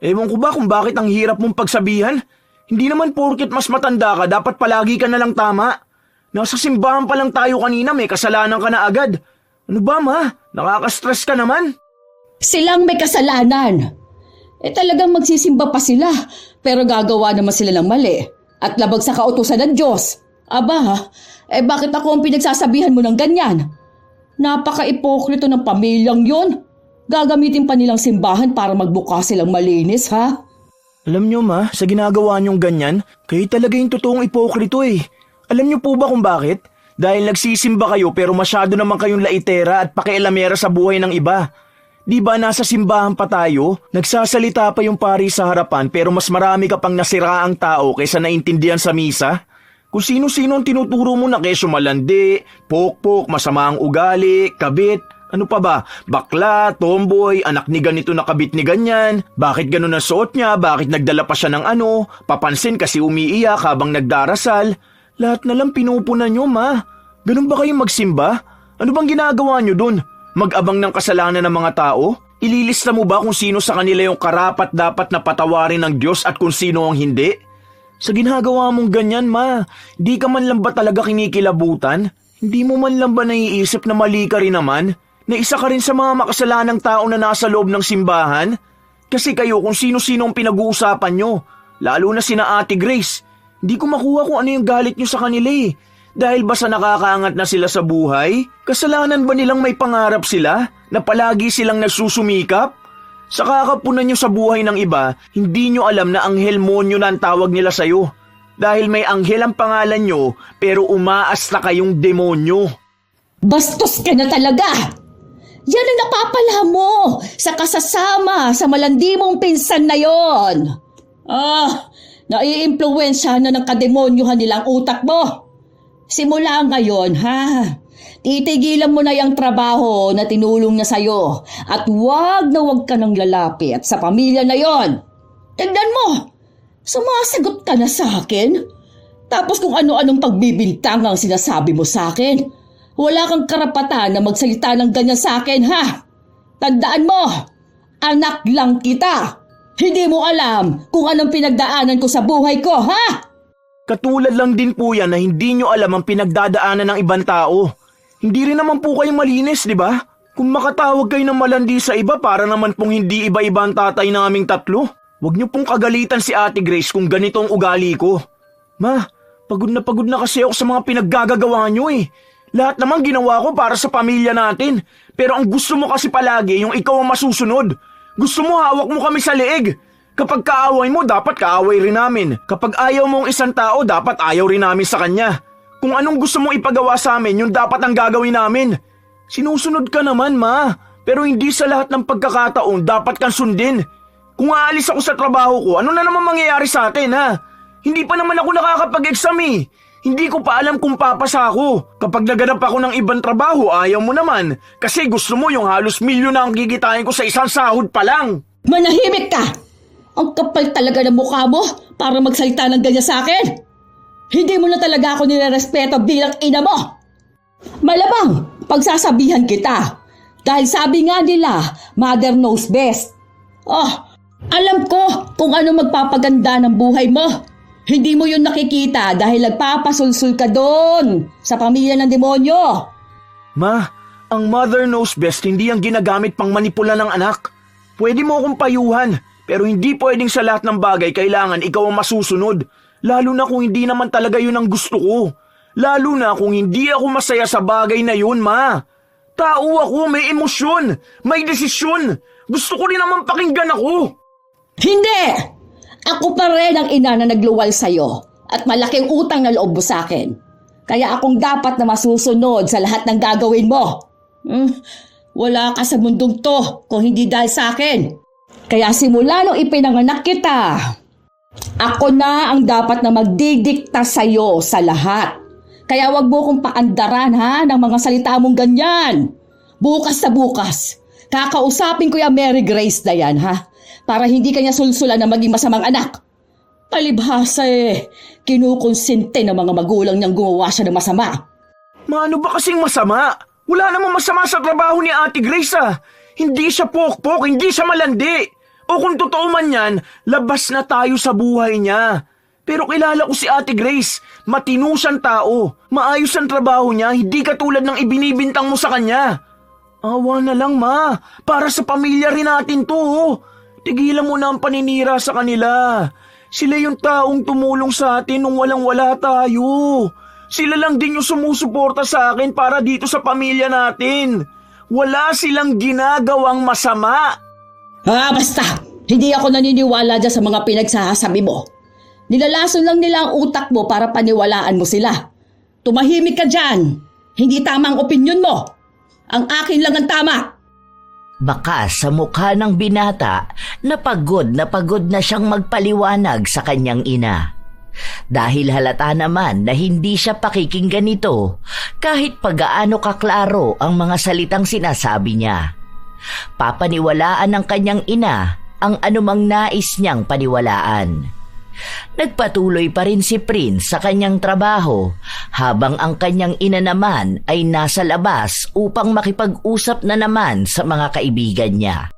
Ewan ko ba kung bakit ang hirap mong pagsabihan? Hindi naman porket mas matanda ka, dapat palagi ka na lang tama. Nasa simbahan pa lang tayo kanina, may kasalanan ka na agad. Ano ba, ma? Nakaka-stress ka naman. Silang may kasalanan. Talagang magsisimba pa sila, pero gagawa naman sila ng mali. At labag sa kautusan ng Diyos. Aba, bakit ako ang pinagsasabihan mo ng ganyan? Napaka-ipokrito ng pamilyang yon. Gagamitin pa nilang simbahan para magbukas silang malinis, ha? Alam nyo, ma, sa ginagawa nyong ganyan, kayo talaga yung totoong ipokrito eh. Alam nyo po ba kung bakit? Dahil nagsisimba kayo pero masyado naman kayong laitera at pakialamera sa buhay ng iba. Di ba nasa simbahan pa tayo? Nagsasalita pa yung pari sa harapan pero mas marami ka pang nasiraang tao kaysa naintindihan sa misa? Kung sino-sino ang tinuturo mo na kesyo malandi, pokpok, masama ang ugali, kabit, ano pa ba? Bakla, tomboy, anak ni ganito na kabit ni ganyan. Bakit ganun ang suot niya? Bakit nagdala pa siya ng ano? Papansin kasi umiiyak habang nagdarasal. Lahat na lang pinupunan nyo, ma. Ganun ba kayong magsimba? Ano bang ginagawa nyo dun? Mag-abang ng kasalanan ng mga tao? Ililista mo ba kung sino sa kanila yung karapat dapat na patawarin ng Diyos at kung sino ang hindi? Sa ginagawa mong ganyan, ma, di ka man lang ba talaga kinikilabutan? Hindi mo man lang ba naiisip na mali ka rin naman? Na isa ka rin sa mga makasalanang tao na nasa loob ng simbahan? Kasi kayo kung sino-sino ang pinag-uusapan nyo, lalo na sina Ate Grace. Hindi ko makuha kung ano yung galit nyo sa kanila eh. Dahil ba sa nakakaangat na sila sa buhay? Kasalanan ba nilang may pangarap sila? Na palagi silang nagsusumikap? Sa kakapunan nyo sa buhay ng iba, hindi nyo alam na anghelmonyo na ang tawag nila sa'yo. Dahil may anghel ang pangalan nyo, pero umaasta kayong demonyo. Bastos ka na talaga! Yan ang napapala mo sa kasasama sa malandi mong pinsan na yon. Naiimpluwensya na ng kademonyuhan nilang utak mo. Simula ngayon, ha? Titigilan mo na yung trabaho na tinulong niya sa'yo at wag na wag ka nang lalapit sa pamilya na yon. Tignan mo, sumasagot ka na sa akin. Tapos kung ano-anong pagbibintang ang sinasabi mo sa akin. Wala kang karapatan na magsalita ng ganyan sa akin, ha? Tandaan mo, anak lang kita. Hindi mo alam kung anong pinagdaanan ko sa buhay ko, ha? Katulad lang din po yan na hindi nyo alam ang pinagdadaanan ng ibang tao. Hindi rin naman po kayo malinis, di ba? Kung makatawag kayo ng malandi sa iba para naman pong hindi iba-iba ang tatay ng aming tatlo. Huwag nyo pong kagalitan si Ate Grace kung ganito ang ugali ko. Ma, pagod na kasi ako sa mga pinaggagagawa nyo eh. Lahat naman ginawa ko para sa pamilya natin. Pero ang gusto mo kasi palagi yung ikaw ang masusunod. Gusto mo hawak mo kami sa leeg. Kapag kaaway mo, dapat kaaway rin namin. Kapag ayaw mo ang isang tao, dapat ayaw rin namin sa kanya. Kung anong gusto mong ipagawa sa amin, yun dapat ang gagawin namin. Sinusunod ka naman, ma. Pero hindi sa lahat ng pagkakataon dapat kang sundin. Kung aalis ako sa trabaho ko, ano na naman mangyayari sa atin, ha? Hindi pa naman ako nakakapag-exam eh. Hindi ko pa alam kung papasa ako. Kapag naganap ako ng ibang trabaho, ayaw mo naman. Kasi gusto mo yung halos milyon na ang gigitain ko sa isang sahod pa lang. Manahimik ka! Ang kapal talaga ng mukha mo para magsalita ng ganyan sa akin. Hindi mo na talaga ako nirerespeto bilang ina mo. Malamang, pagsasabihan kita. Dahil sabi nga nila, mother knows best. Alam ko kung ano magpapaganda ng buhay mo. Hindi mo yun nakikita dahil nagpapasulsul ka doon sa pamilya ng demonyo. Ma, ang mother knows best hindi ang ginagamit pang manipula ng anak. Pwede mo akong payuhan, pero hindi pwedeng sa lahat ng bagay kailangan ikaw ang masusunod. Lalo na kung hindi naman talaga yun ang gusto ko. Lalo na kung hindi ako masaya sa bagay na yun, Ma. Tao ako, may emosyon, may desisyon. Gusto ko rin naman pakinggan ako. Hindi! Ako pa rin ang ina na nagluwal sa'yo at malaking utang na loob mo sa akin. Kaya akong dapat na masusunod sa lahat ng gagawin mo. Wala ka sa mundong to kung hindi dahil sa akin. Kaya simula nung ipinanganak kita, ako na ang dapat na magdidikta sa'yo sa lahat. Kaya wag mo kong paandaran ng mga salita mong ganyan. Bukas na bukas, kakausapin ko yung Mary Grace na yan para hindi kanya sulsulan na maging masamang anak. Palibhasa kinukonsente ng mga magulang niyang gumawa siya ng masama. Ma, ano ba kasing masama? Wala namang masama sa trabaho ni Ate Grace Hindi siya pokpok, hindi siya malandi. O kung totoo man yan, labas na tayo sa buhay niya. Pero kilala ko si Ate Grace, matino siyang tao, maayos ang trabaho niya, hindi katulad ng ibinibintang mo sa kanya. Awa na lang, Ma, para sa pamilya rin natin to. Tigilan mo na ang paninira sa kanila. Sila yung taong tumulong sa atin nung walang-wala tayo. Sila lang din yung sumusuporta sa akin para dito sa pamilya natin. Wala silang ginagawang masama. Basta, hindi ako naniniwala dyan sa mga pinagsasabi mo. Nilalason lang nila ang utak mo para paniwalaan mo sila. Tumahimik ka dyan. Hindi tama ang opinyon mo. Ang akin lang ang tama. Baka sa mukha ng binata na pagod na siyang magpaliwanag sa kanyang ina. Dahil halata naman na hindi siya pakikinggan nito kahit pagaano kaklaro ang mga salitang sinasabi niya. Papaniwalaan ng kanyang ina ang anumang nais niyang paniwalaan. Nagpatuloy pa rin si Prince sa kanyang trabaho habang ang kanyang ina naman ay nasa labas upang makipag-usap na naman sa mga kaibigan niya.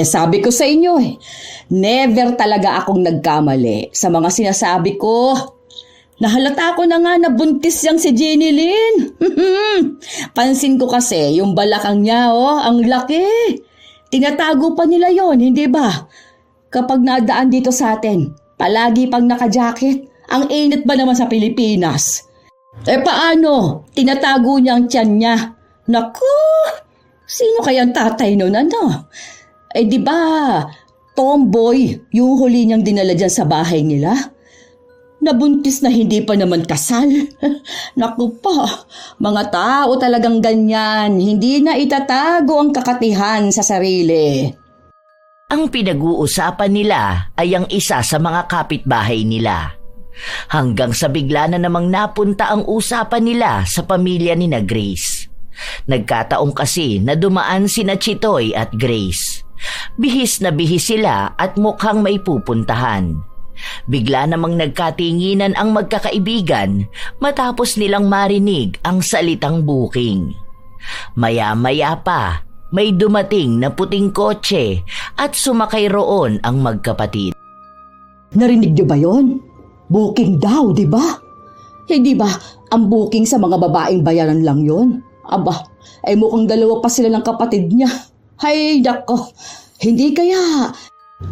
Sabi ko sa inyo never talaga akong nagkamali sa mga sinasabi ko. Nahalata ko na nga na buntis yang si Jenny Lynn. Pansin ko kasi yung balakang niya, ang laki. Tinatago pa nila yon, hindi ba? Kapag nadaan dito sa atin, palagi pang naka-jacket. Ang init ba naman sa Pilipinas? Paano? Tinatago niya ang tiyan niya. Naku! Sino kayang tatay nun? Di ba, tomboy, yung huli niyang dinala dyan sa bahay nila? Nabuntis na hindi pa naman kasal. Naku pa, mga tao talagang ganyan. Hindi na itatago ang kakatihan sa sarili. Ang pinag-uusapan nila ay ang isa sa mga kapitbahay nila. Hanggang sa bigla na namang napunta ang usapan nila sa pamilya ni na Grace. Nagkataong kasi na dumaan sina Chitoy at Grace. Bihis na bihis sila at mukhang may pupuntahan. Bigla namang nagkatinginan ang magkakaibigan matapos nilang marinig ang salitang booking. Maya-maya pa, may dumating na puting kotse at sumakay roon ang magkapatid. Narinig niyo ba yon? Booking daw, di ba? Hindi ba ang booking sa mga babaeng bayaran lang yon? Mukhang dalawa pa sila ng kapatid niya. Hay, nako. Hindi kaya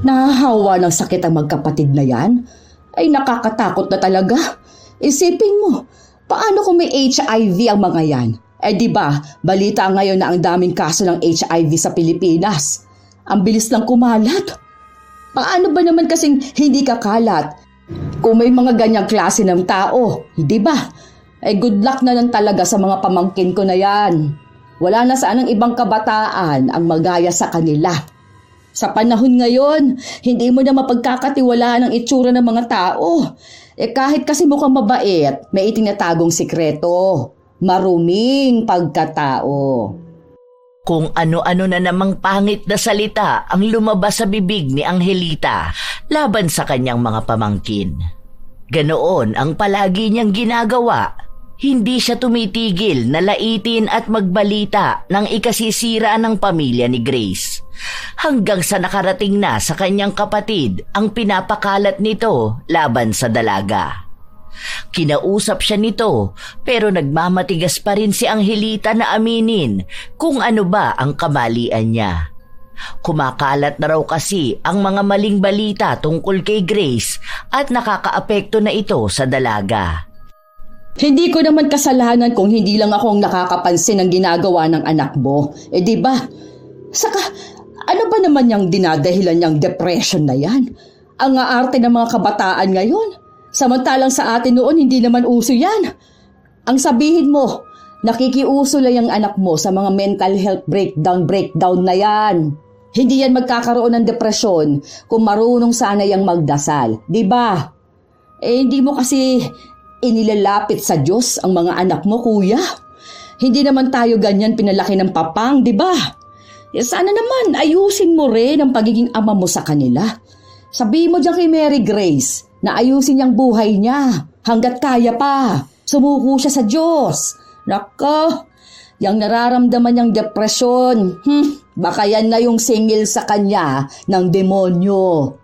nahahawa ng sakit ang magkapatid na yan? Ay, nakakatakot na talaga. Isipin mo, paano kung may HIV ang mga yan? Di ba, balita ngayon na ang daming kaso ng HIV sa Pilipinas. Ang bilis lang kumalat. Paano ba naman kasing hindi kakalat kung may mga ganyang klase ng tao? Hindi ba? Good luck na lang talaga sa mga pamangkin ko na yan. Wala na saan ang ibang kabataan ang magaya sa kanila. Sa panahon ngayon, hindi mo na mapagkakatiwalaan ang itsura ng mga tao. Kahit kasi mukhang mabait, may itinatagong sikreto. Maruming pagkatao. Kung ano-ano na namang pangit na salita ang lumabas sa bibig ni Angelita laban sa kanyang mga pamangkin. Ganoon ang palagi niyang ginagawa. Hindi siya tumitigil na laitin at magbalita ng ikasisira ng pamilya ni Grace. Hanggang sa nakarating na sa kanyang kapatid ang pinapakalat nito laban sa dalaga. Kinausap siya nito pero nagmamatigas pa rin si Angelita na aminin kung ano ba ang kamalian niya. Kumakalat na raw kasi ang mga maling balita tungkol kay Grace at nakakaapekto na ito sa dalaga. Hindi ko naman kasalanan kung hindi lang ako ang nakakapansin ng ginagawa ng anak mo. Di ba? Saka, ano ba naman yung dinadahilan niyang depression na yan? Ang aarte ng mga kabataan ngayon. Samantalang sa atin noon, hindi naman uso yan. Ang sabihin mo, nakikiuso lang yung anak mo sa mga mental health breakdown na yan. Hindi yan magkakaroon ng depresyon kung marunong sana yang magdasal. Di ba? Hindi mo kasi inilalapit sa Diyos ang mga anak mo, kuya. Hindi naman tayo ganyan pinalaki ng papang, di ba? Sana naman ayusin mo rin ang pagiging ama mo sa kanila. Sabihin mo dyan kay Mary Grace na ayusin niyang buhay niya hanggat kaya pa. Sumuko siya sa Diyos. Nako, yung nararamdaman niyang depresyon, baka yan na yung singil sa kanya ng demonyo.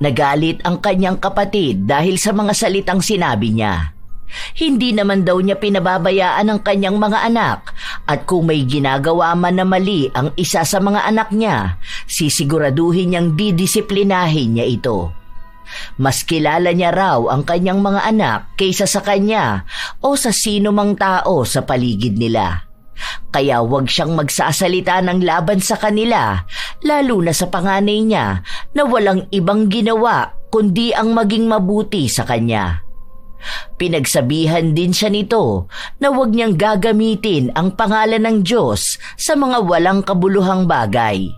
Nagalit ang kanyang kapatid dahil sa mga salitang sinabi niya. Hindi naman daw niya pinababayaan ang kanyang mga anak at kung may ginagawa man na mali ang isa sa mga anak niya, sisiguraduhin niyang didisiplinahin niya ito. Mas kilala niya raw ang kanyang mga anak kaysa sa kanya o sa sino mang tao sa paligid nila. Kaya huwag siyang magsasalita ng laban sa kanila, lalo na sa panganay niya na walang ibang ginawa kundi ang maging mabuti sa kanya. Pinagsabihan din siya nito na huwag niyang gagamitin ang pangalan ng Diyos sa mga walang kabuluhang bagay.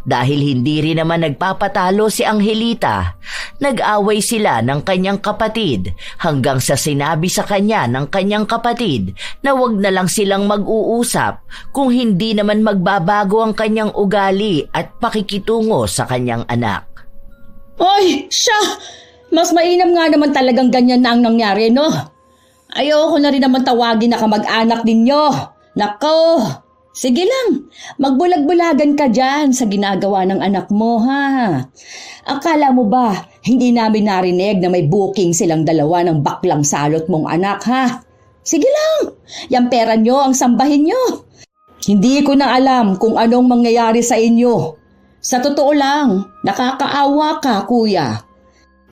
Dahil hindi rin naman nagpapatalo si Angelita, nag-away sila ng kanyang kapatid hanggang sa sinabi sa kanya ng kanyang kapatid na wag na lang silang mag-uusap kung hindi naman magbabago ang kanyang ugali at pakikitungo sa kanyang anak. Ay, siya! Mas mainam nga naman talagang ganyan na ang nangyari, no? Ayoko na rin naman tawagin na kamag-anak ninyo. Nako! Sige lang, magbulag-bulagan ka dyan sa ginagawa ng anak mo, ha? Akala mo ba, hindi namin narinig na may booking silang dalawa ng baklang salot mong anak, ha? Sige lang, yung pera nyo ang sambahin nyo. Hindi ko na alam kung anong mangyayari sa inyo. Sa totoo lang, nakakaawa ka, kuya.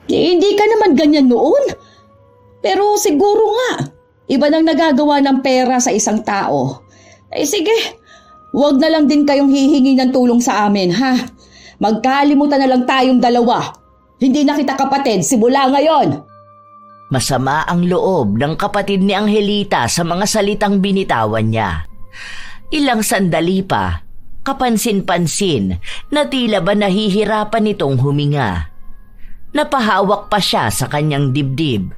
Hindi ka naman ganyan noon. Pero siguro nga, iba nang nagagawa ng pera sa isang tao. Sige, wag na lang din kayong hihingi ng tulong sa amin, ha? Magkalimutan na lang tayong dalawa. Hindi na kita kapatid simula ngayon. Masama ang loob ng kapatid ni Angelita sa mga salitang binitawan niya. Ilang sandali pa, kapansin-pansin na tila ba nahihirapan itong huminga. Napahawak pa siya sa kanyang dibdib.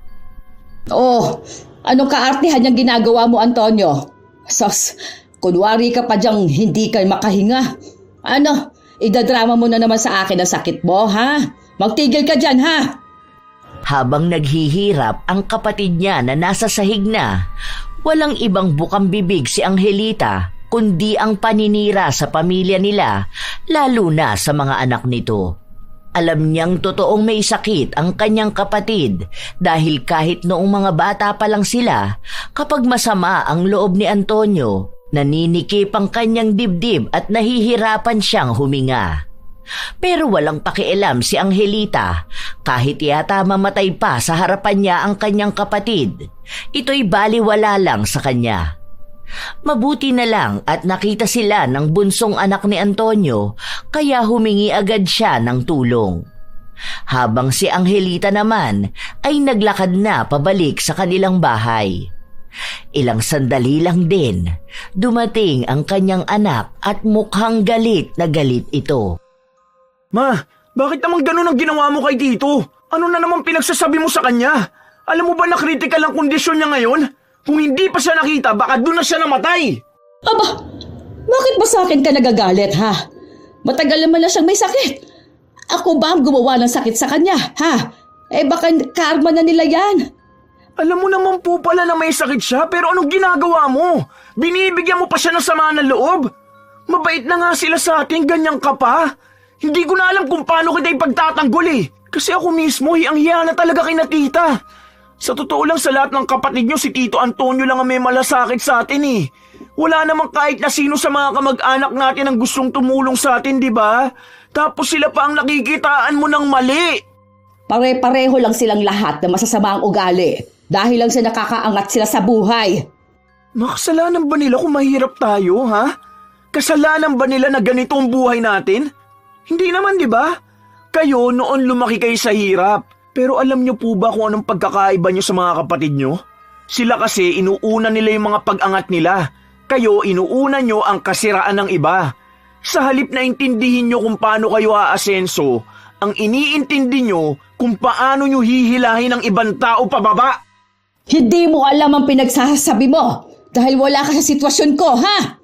Oh, anong kaartihan yung ginagawa mo, Antonio? Sos, kunwari ka pa dyang hindi ka makahinga. Ano, idadrama mo na naman sa akin ang sakit mo, ha? Magtigil ka dyan, ha? Habang naghihirap ang kapatid niya na nasa sahig na, walang ibang bukang bibig si Angelita kundi ang paninira sa pamilya nila, lalo na sa mga anak nito. Alam niyang totoong may sakit ang kanyang kapatid dahil kahit noong mga bata pa lang sila, kapag masama ang loob ni Antonio, naninikip ang kanyang dibdib at nahihirapan siyang huminga. Pero walang pakialam si Angelita kahit yata mamatay pa sa harapan niya ang kanyang kapatid. Ito'y baliwala lang sa kanya. Mabuti na lang at nakita sila ng bunsong anak ni Antonio kaya humingi agad siya ng tulong. Habang si Angelita naman ay naglakad na pabalik sa kanilang bahay. Ilang sandali lang din, dumating ang kanyang anak at mukhang galit na galit ito. Ma, bakit naman ganun ang ginawa mo kay Tito? Ano na naman pinagsasabi mo sa kanya? Alam mo ba na critical ang kondisyon niya ngayon? Kung hindi pa siya nakita, baka doon na siya namatay. Aba, bakit ba sa akin ka nagagalit, ha? Matagal naman na siyang may sakit. Ako ba ang gumawa ng sakit sa kanya, ha? Baka karma na nila yan. Alam mo naman po pala na may sakit siya, pero anong ginagawa mo? Binibigyan mo pa siya ng sama ng loob? Mabait na nga sila sa atin, ganyan ka pa. Hindi ko na alam kung paano kita ipagtatanggol eh. Kasi ako mismo, hiyang-hiya na talaga kay na tita. Sa totoo lang sa lahat ng kapatid niyo, si Tito Antonio lang ang may malasakit sa atin eh. Wala namang kahit na sino sa mga kamag-anak natin ang gustong tumulong sa atin, di ba? Tapos sila pa ang nakikitaan mo ng mali. Pare-pareho lang silang lahat na masasama ang ugali dahil lang sa nakakaangat sila sa buhay. Makasalanan ba nila kung mahirap tayo, ha? Kasalanan ba nila na ganito ang buhay natin? Hindi naman, di ba? Kayo noon lumaki kayo sa hirap. Pero alam niyo po ba kung anong pagkakaiba niyo sa mga kapatid niyo? Sila kasi inuuna nila yung mga pag-angat nila. Kayo inuuna niyo ang kasiraan ng iba. Sa halip na intindihin niyo kung paano kayo aasenso, ang iniintindi niyo kung paano niyo hihilahin ang ibang tao pababa. Hindi mo alam ang pinagsasabi mo dahil wala ka sa sitwasyon ko, ha?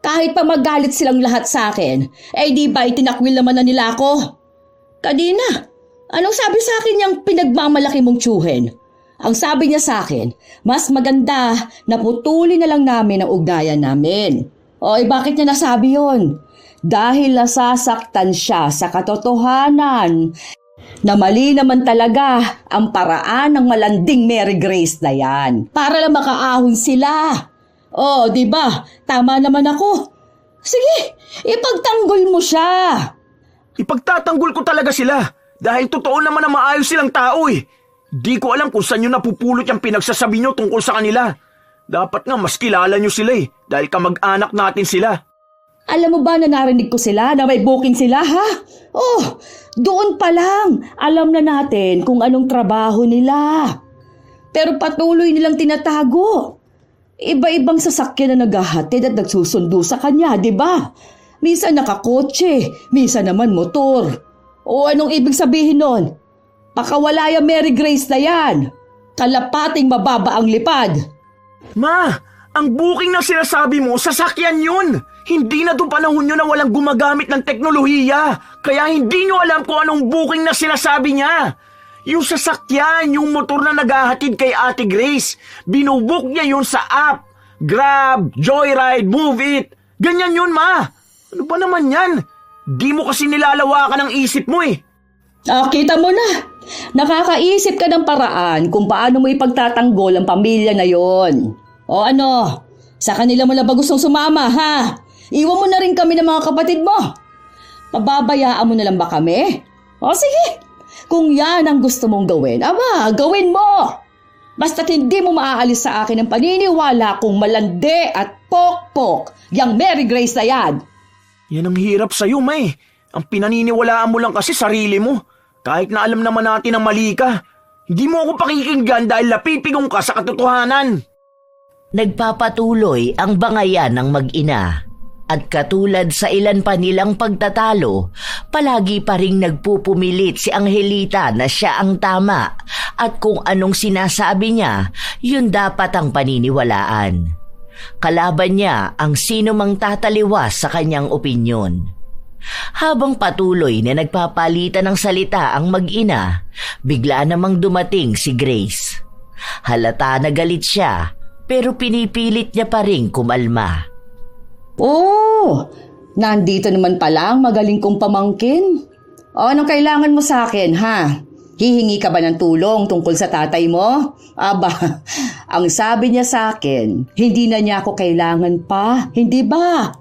Kahit pa magalit silang lahat sa akin, di ba itinakwil naman na nila ako? Kanina, anong sabi sa akin niyang pinagmamalaki mong tsuhin? Ang sabi niya sa akin, mas maganda na putulin na lang namin ang ugnayan namin. Bakit niya nasabi yon? Dahil nasasaktan siya sa katotohanan na mali naman talaga ang paraan ng malanding Mary Grace na yan. Para lang makaahon sila. Di ba? Tama naman ako. Sige, ipagtanggol mo siya. Ipagtatanggol ko talaga sila dahil totoo naman na maayos silang tao eh. Di ko alam kung saan nyo napupulot yung pinagsasabi nyo tungkol sa kanila. Dapat nga mas kilala nyo sila eh dahil kamag-anak natin sila. Alam mo ba na narinig ko sila na may booking sila, ha? Doon pa lang alam na natin kung anong trabaho nila. Pero patuloy nilang tinatago. Iba-ibang sasakyan na naghahatid at nagsusundo sa kanya, di ba? Minsan nakakotse, minsan naman motor. Anong ibig sabihin nun? Pakawala yung Mary Grace na yan. Kalapating mababa ang lipad. Ma, ang booking na sinasabi mo, sasakyan yun. Hindi na doon panahon nyo na walang gumagamit ng teknolohiya. Kaya hindi nyo alam kung anong booking na sinasabi niya. Yung sasakyan, yung motor na naghahatid kay Ate Grace, binubook niya yun sa app. Grab, Joyride, Move It. Ganyan yun, ma. Ano ba naman yan? Di mo kasi nilalawakan ang isip mo eh. Kita mo na. Nakakaisip ka ng paraan kung paano mo ipagtatanggol ang pamilya na yon. Sa kanila mo na ba gustong sumama, ha? Iwan mo na rin kami ng mga kapatid mo. Pababayaan mo na lang ba kami? Sige. Kung yan ang gusto mong gawin, gawin mo. Basta't hindi mo maaalis sa akin ang paniniwala kung malandi at pokpok yang Mary Grace na yan. Yan ang hirap sa'yo, May. Ang pinaniniwalaan mo lang kasi sarili mo. Kahit na alam naman natin ang mali ka, hindi mo ako pakikinggan dahil napipigong ka sa katotohanan. Nagpapatuloy ang bangayan ng mag-ina. At katulad sa ilan pa nilang pagtatalo, palagi pa ring nagpupumilit si Angelita na siya ang tama at kung anong sinasabi niya, yun dapat ang paniniwalaan. Kalaban niya ang sino mang tataliwas sa kanyang opinyon. Habang patuloy na nagpapalitan ng salita ang mag-ina, bigla namang dumating si Grace. Halata na galit siya, pero pinipilit niya pa rin kumalma. Nandito naman pala ang magaling kong pamangkin. Anong kailangan mo sa akin, ha? Hihingi ka ba ng tulong tungkol sa tatay mo? Ang sabi niya sa akin, hindi na niya ako kailangan pa, hindi ba?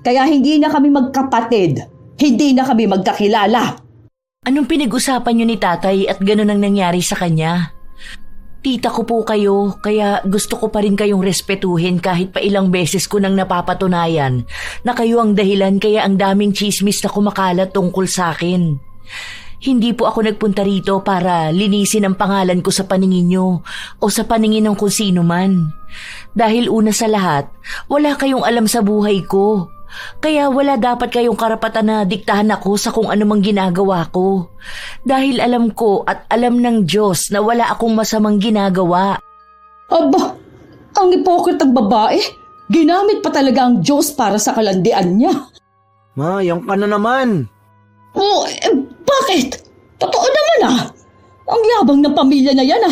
Kaya hindi na kami magkapatid, hindi na kami magkakilala. Anong pinag-usapan niyo ni tatay at ganun ang nangyari sa kanya? Tita ko po kayo, kaya gusto ko pa rin kayong respetuhin kahit pa ilang beses ko nang napapatunayan na kayo ang dahilan kaya ang daming chismis na kumakalat tungkol sa akin. Hindi po ako nagpunta rito para linisin ang pangalan ko sa paningin niyo o sa paningin ng kung sino man. Dahil una sa lahat, wala kayong alam sa buhay ko. Kaya wala dapat kayong karapatan na diktahan ako sa kung anumang ginagawa ko. Dahil alam ko at alam ng Diyos na wala akong masamang ginagawa. Ang hipokritang babae. Ginamit pa talaga ang Diyos para sa kalandian niya. Ma, yan ka na naman. Bakit? Totoo naman Ang yabang ng pamilya na yan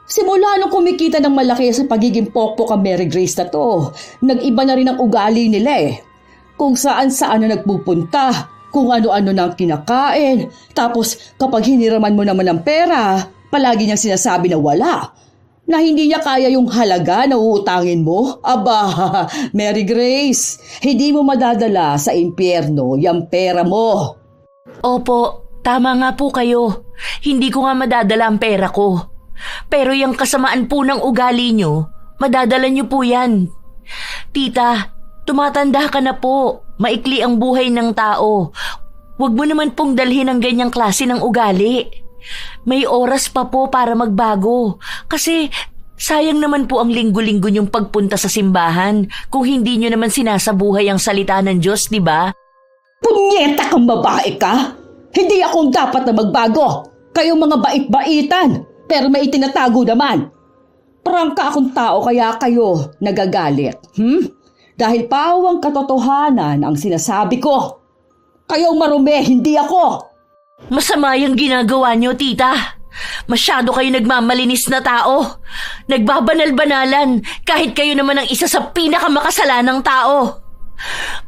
Simula nung kumikita ng malaki sa pagiging pokpok ang Mary Grace na to, nag-iba na rin ang ugali nila Kung saan-saan na nagpupunta, kung ano-ano na ang kinakain. Tapos kapag hiniraman mo naman ng pera, palagi niyang sinasabi na wala. Na hindi niya kaya yung halaga na uutangin mo? Aba, Mary Grace, hindi mo madadala sa impyerno yung pera mo. Opo, tama nga po kayo. Hindi ko nga madadala ang pera ko. Pero yung kasamaan po ng ugali nyo, madadala nyo po yan. Tita, tumatanda ka na po. Maikli ang buhay ng tao. Huwag mo naman pong dalhin ang ganyang klase ng ugali. May oras pa po para magbago. Kasi sayang naman po ang linggo-linggo niyong pagpunta sa simbahan kung hindi niyo naman sinasabuhay ang salita ng Diyos, di ba? Punyeta kang babae ka! Hindi akong dapat na magbago. Kayong mga bait-baitan, pero may itinatago naman. Prangka akong tao kaya kayo nagagalit. Dahil pawang katotohanan ang sinasabi ko. Kayong marumi, hindi ako. Masama yung ginagawa niyo, tita. Masyado kayo nagmamalinis na tao. Nagbabanal-banalan kahit kayo naman ang isa sa pinakamakasalanang tao.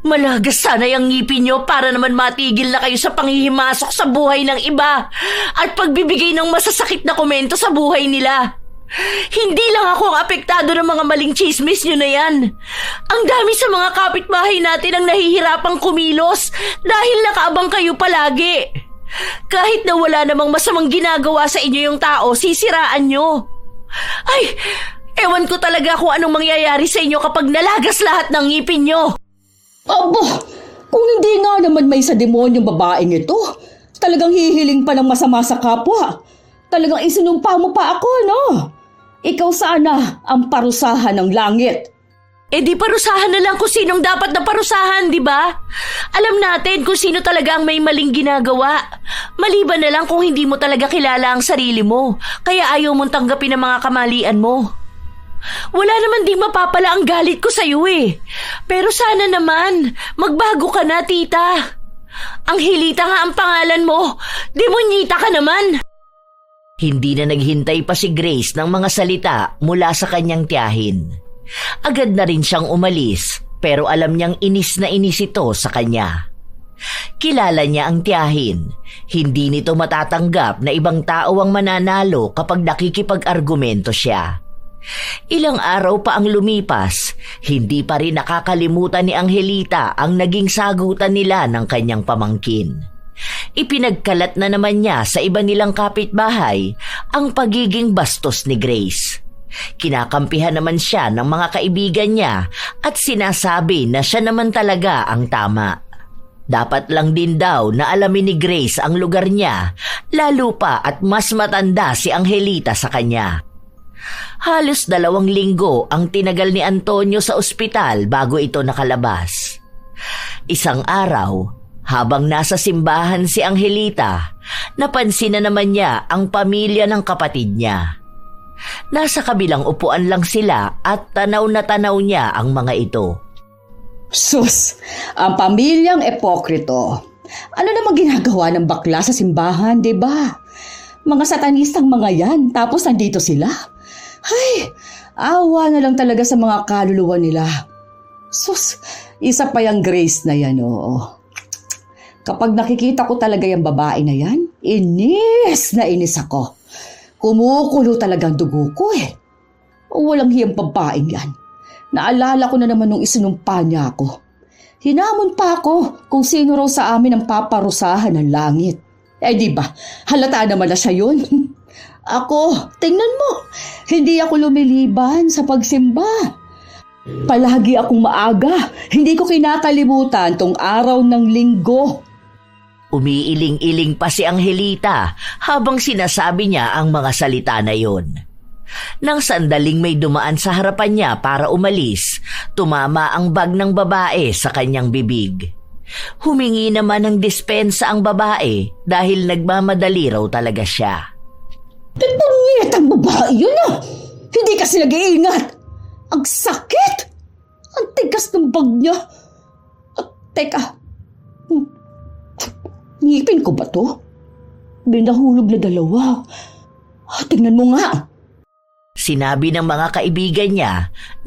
Malagas sana yung ngipin nyo para naman matigil na kayo sa panghihimasok sa buhay ng iba at pagbibigay ng masasakit na komento sa buhay nila. Hindi lang ako ang apektado ng mga maling chismis nyo na yan. Ang dami sa mga kapitbahay natin ang nahihirapang kumilos dahil nakaabang kayo palagi. Kahit na wala namang masamang ginagawa sa inyo yung tao, sisiraan nyo. Ay, ewan ko talaga kung anong mangyayari sa inyo kapag nalagas lahat ng ngipin nyo. Abo, kung hindi nga naman may sa demonyong babaeng ito, talagang hihiling pa ng masama sa kapwa. Talagang isinumpa mo pa ako, no? Ikaw sana ang parusahan ng langit. Eh di parusahan na lang kung sinong dapat na parusahan, di ba? Alam natin kung sino talaga ang may maling ginagawa. Maliban na lang kung hindi mo talaga kilala ang sarili mo, kaya ayaw mong tanggapin ang mga kamalian mo. Wala naman ding mapapala ang galit ko sa'yo eh. Pero sana naman, magbago ka na, tita. Ang Hilita nga ang pangalan mo. Demonyita ka naman. Hindi na naghintay pa si Grace ng mga salita mula sa kanyang tiyahin. Agad na rin siyang umalis, pero alam niyang inis na inis ito sa kanya. Kilala niya ang tiyahin. Hindi nito matatanggap na ibang tao ang mananalo kapag nakikipag-argumento siya. Ilang araw pa ang lumipas, hindi pa rin nakakalimutan ni Angelita ang naging sagutan nila ng kanyang pamangkin. Ipinagkalat na naman niya sa iba nilang kapitbahay ang pagiging bastos ni Grace. Kinakampihan naman siya ng mga kaibigan niya at sinasabi na siya naman talaga ang tama. Dapat lang din daw na alamin ni Grace ang lugar niya, lalo pa at mas matanda si Angelita sa kanya. Halos 2 linggo ang tinagal ni Antonio sa ospital bago ito nakalabas. Isang araw, habang nasa simbahan si Angelita, napansin na naman niya ang pamilya ng kapatid niya. Nasa kabilang upuan lang sila at tanaw na tanaw niya ang mga ito. Sus, ang pamilyang epokrito. Ano namang ginagawa ng bakla sa simbahan, di ba? Mga satanistang mga yan, tapos nandito sila. Ay, awa na lang talaga sa mga kaluluwa nila. Sus, isa pa yung Grace na yan, oo. Kapag nakikita ko talaga yung babae na yan, inis na inis ako. Kumukulo talagang dugo ko eh. Walang hiyang babaeng yan. Naalala ko na naman nung isinumpa niya ako. Hinamon pa ako kung sino raw sa amin ang paparusahan ng langit. Eh di ba, halata naman na siya yun. Ako, tingnan mo, hindi ako lumiliban sa pagsimba. Palagi akong maaga, hindi ko kinakalimutan tong araw ng linggo. Umiiling-iling pa si Angelita habang sinasabi niya ang mga salita na yon. Nang sandaling may dumaan sa harapan niya para umalis, tumama ang bag ng babae sa kanyang bibig. Humingi naman ng dispensa ang babae dahil nagmamadali raw talaga siya. Pagpangit ang babae yun ah! Hindi kasi nag-iingat! Ang sakit! Ang tigas ng bag niya! Teka, ngipin ko ba to? Binahulog na 2. Tingnan mo nga! Sinabi ng mga kaibigan niya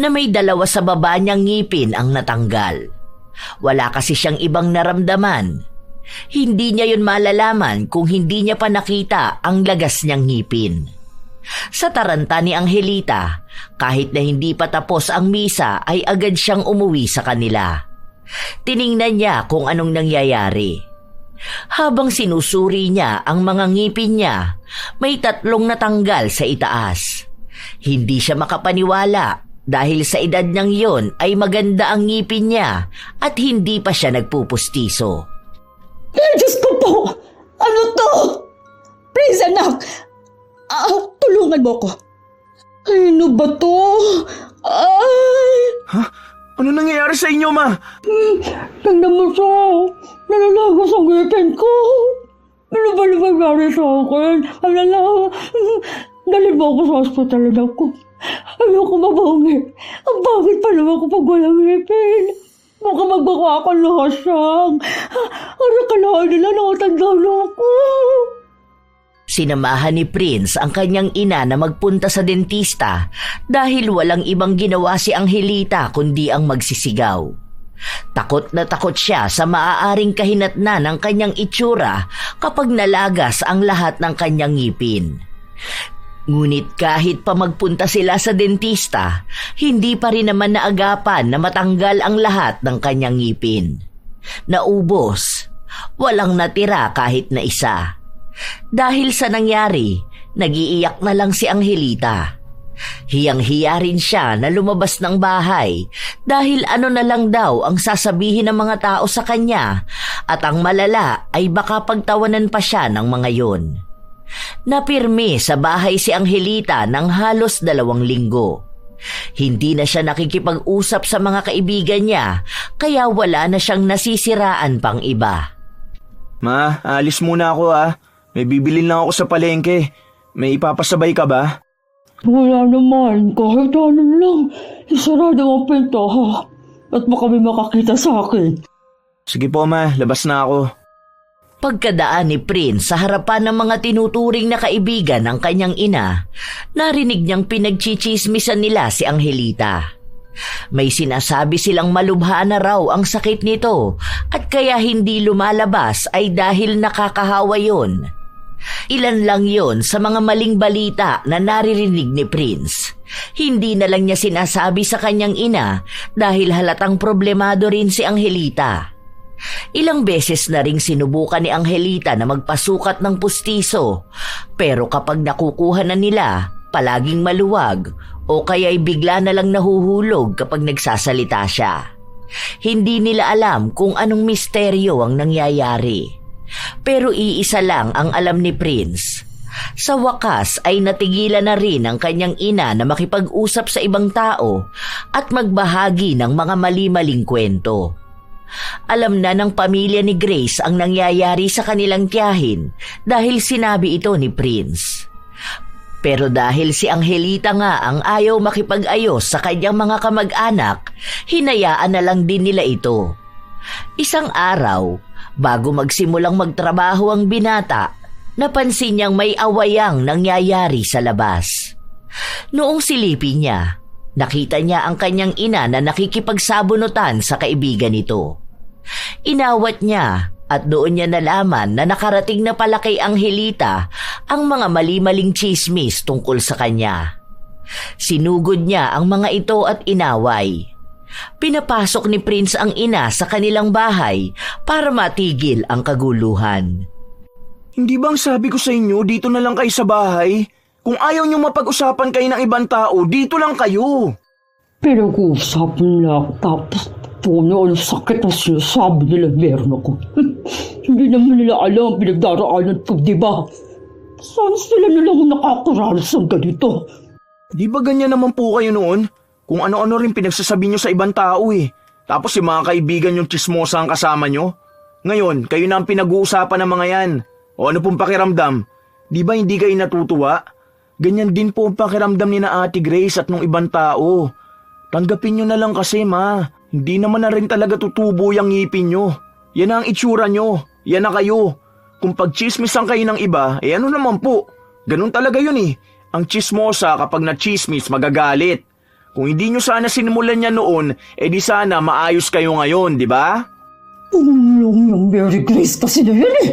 na may 2 sa baba niyang ngipin ang natanggal. Wala kasi siyang ibang naramdaman. Hindi niya yun malalaman kung hindi niya pa nakita ang lagas niyang ngipin. Sa taranta ni Angelita, kahit na hindi pa tapos ang misa ay agad siyang umuwi sa kanila. Tiningnan niya kung anong nangyayari. Habang sinusuri niya ang mga ngipin niya, may 3 natanggal sa itaas. Hindi siya makapaniwala dahil sa edad niyang yon ay maganda ang ngipin niya at hindi pa siya nagpupustiso. Diyos ko po! Ano to? Please, anak! Tulungan mo ko. Ano ba to? Ay! Ha? Ano nangyayari sa inyo, ma? Tingnan mo siya. Nalalagos ang ngipin ko. Ano ba nangyayari sa akin? Dali mo ako sa hospital, anak ko. Ayoko mabangi. Ang bakit pa naman ko pag walang ngipin? Baka magbaka ka na siyang. Ano kalahin nila nakatanda na ako? Sinamahan ni Prince ang kanyang ina na magpunta sa dentista dahil walang ibang ginawa si Angelita kundi ang magsisigaw. Takot na takot siya sa maaaring kahinatnan ng kanyang itsura kapag nalagas ang lahat ng kanyang ngipin. Ngunit kahit pa magpunta sila sa dentista, hindi pa rin naman naagapan na matanggal ang lahat ng kanyang ngipin. Naubos, walang natira kahit na isa. Dahil sa nangyari, nag-iiyak na lang si Angelita. Hiyang-hiya rin siya na lumabas ng bahay dahil ano na lang daw ang sasabihin ng mga tao sa kanya at ang malala ay baka pagtawanan pa siya ng mga yon. Napirmi sa bahay si Angelita ng halos 2 linggo. Hindi na siya nakikipag-usap sa mga kaibigan niya kaya wala na siyang nasisiraan pang iba. Ma, alis muna ako ha. May bibilin lang ako sa palengke. May ipapasabay ka ba? Wala naman. Kahit ano lang. Isarado ang pinto, ha? At baka may makakita sa akin. Sige po, ma. Labas na ako. Pagkadaan ni Prince sa harapan ng mga tinuturing na kaibigan ng kanyang ina, narinig niyang pinagchichismisan nila si Angelita. May sinasabi silang malubha na raw ang sakit nito at kaya hindi lumalabas ay dahil nakakahawa yon. Ilan lang yon sa mga maling balita na naririnig ni Prince. Hindi na lang niya sinasabi sa kanyang ina dahil halatang problemado rin si Angelita. Ilang beses na ring sinubukan ni Angelita na magpasukat ng pustiso, pero kapag nakukuha na nila, palaging maluwag o kaya'y bigla na lang nahuhulog kapag nagsasalita siya. Hindi nila alam kung anong misteryo ang nangyayari. Pero iisa lang ang alam ni Prince. Sa wakas ay natigilan na rin ang kanyang ina na makipag-usap sa ibang tao at magbahagi ng mga mali-maling kwento. Alam na ng pamilya ni Grace ang nangyayari sa kanilang tiyahin dahil sinabi ito ni Prince. Pero dahil si Angelita nga ang ayaw makipag-ayos sa kanyang mga kamag-anak, hinayaan na lang din nila ito. Isang araw, bago magsimulang magtrabaho ang binata, napansin niyang may awayang nangyayari sa labas. Noong silipin niya, nakita niya ang kanyang ina na nakikipagsabunutan sa kaibigan nito. Inawat niya at doon niya nalaman na nakarating na pala kay Angelita ang mga mali-maling chismis tungkol sa kanya. Sinugod niya ang mga ito at inaway. Pinapasok ni Prince ang ina sa kanilang bahay para matigil ang kaguluhan. Hindi bang sabi ko sa inyo dito na lang kayo sa bahay? Kung ayaw niyo mapag-usapan kayo ng ibang tao, dito lang kayo. Pinag-uusapan lang tapos puno ang sakit na sinasabi nila meron ako. Hindi naman nila alam ang pinagdaraanan ko, di ba? Saan sila nalang nakakaranas ng ganito? Di ba ganyan naman po kayo noon? Kung ano-ano rin pinagsasabi nyo sa ibang tao eh. Tapos yung mga kaibigan yung chismosa ang kasama nyo. Ngayon, kayo na ang pinag-uusapan ng mga yan. O ano pong pakiramdam? Di ba hindi kayo natutuwa? Ganyan din po ang pakiramdam ni na Ate Grace at nung ibang tao. Tanggapin nyo na lang kasi, ma. Hindi naman na rin talaga tutubo yung ngipin nyo. Yan ang itsura nyo. Yan na kayo. Kung pag-chismisan kayo ng iba, eh ano naman po? Ganun talaga yun eh. Ang chismosa kapag na-chismis magagalit. Kung hindi nyo sana sinimulan niya noon, eh di sana maayos kayo ngayon, di ba? Yung Mary Grace kasi na yan eh.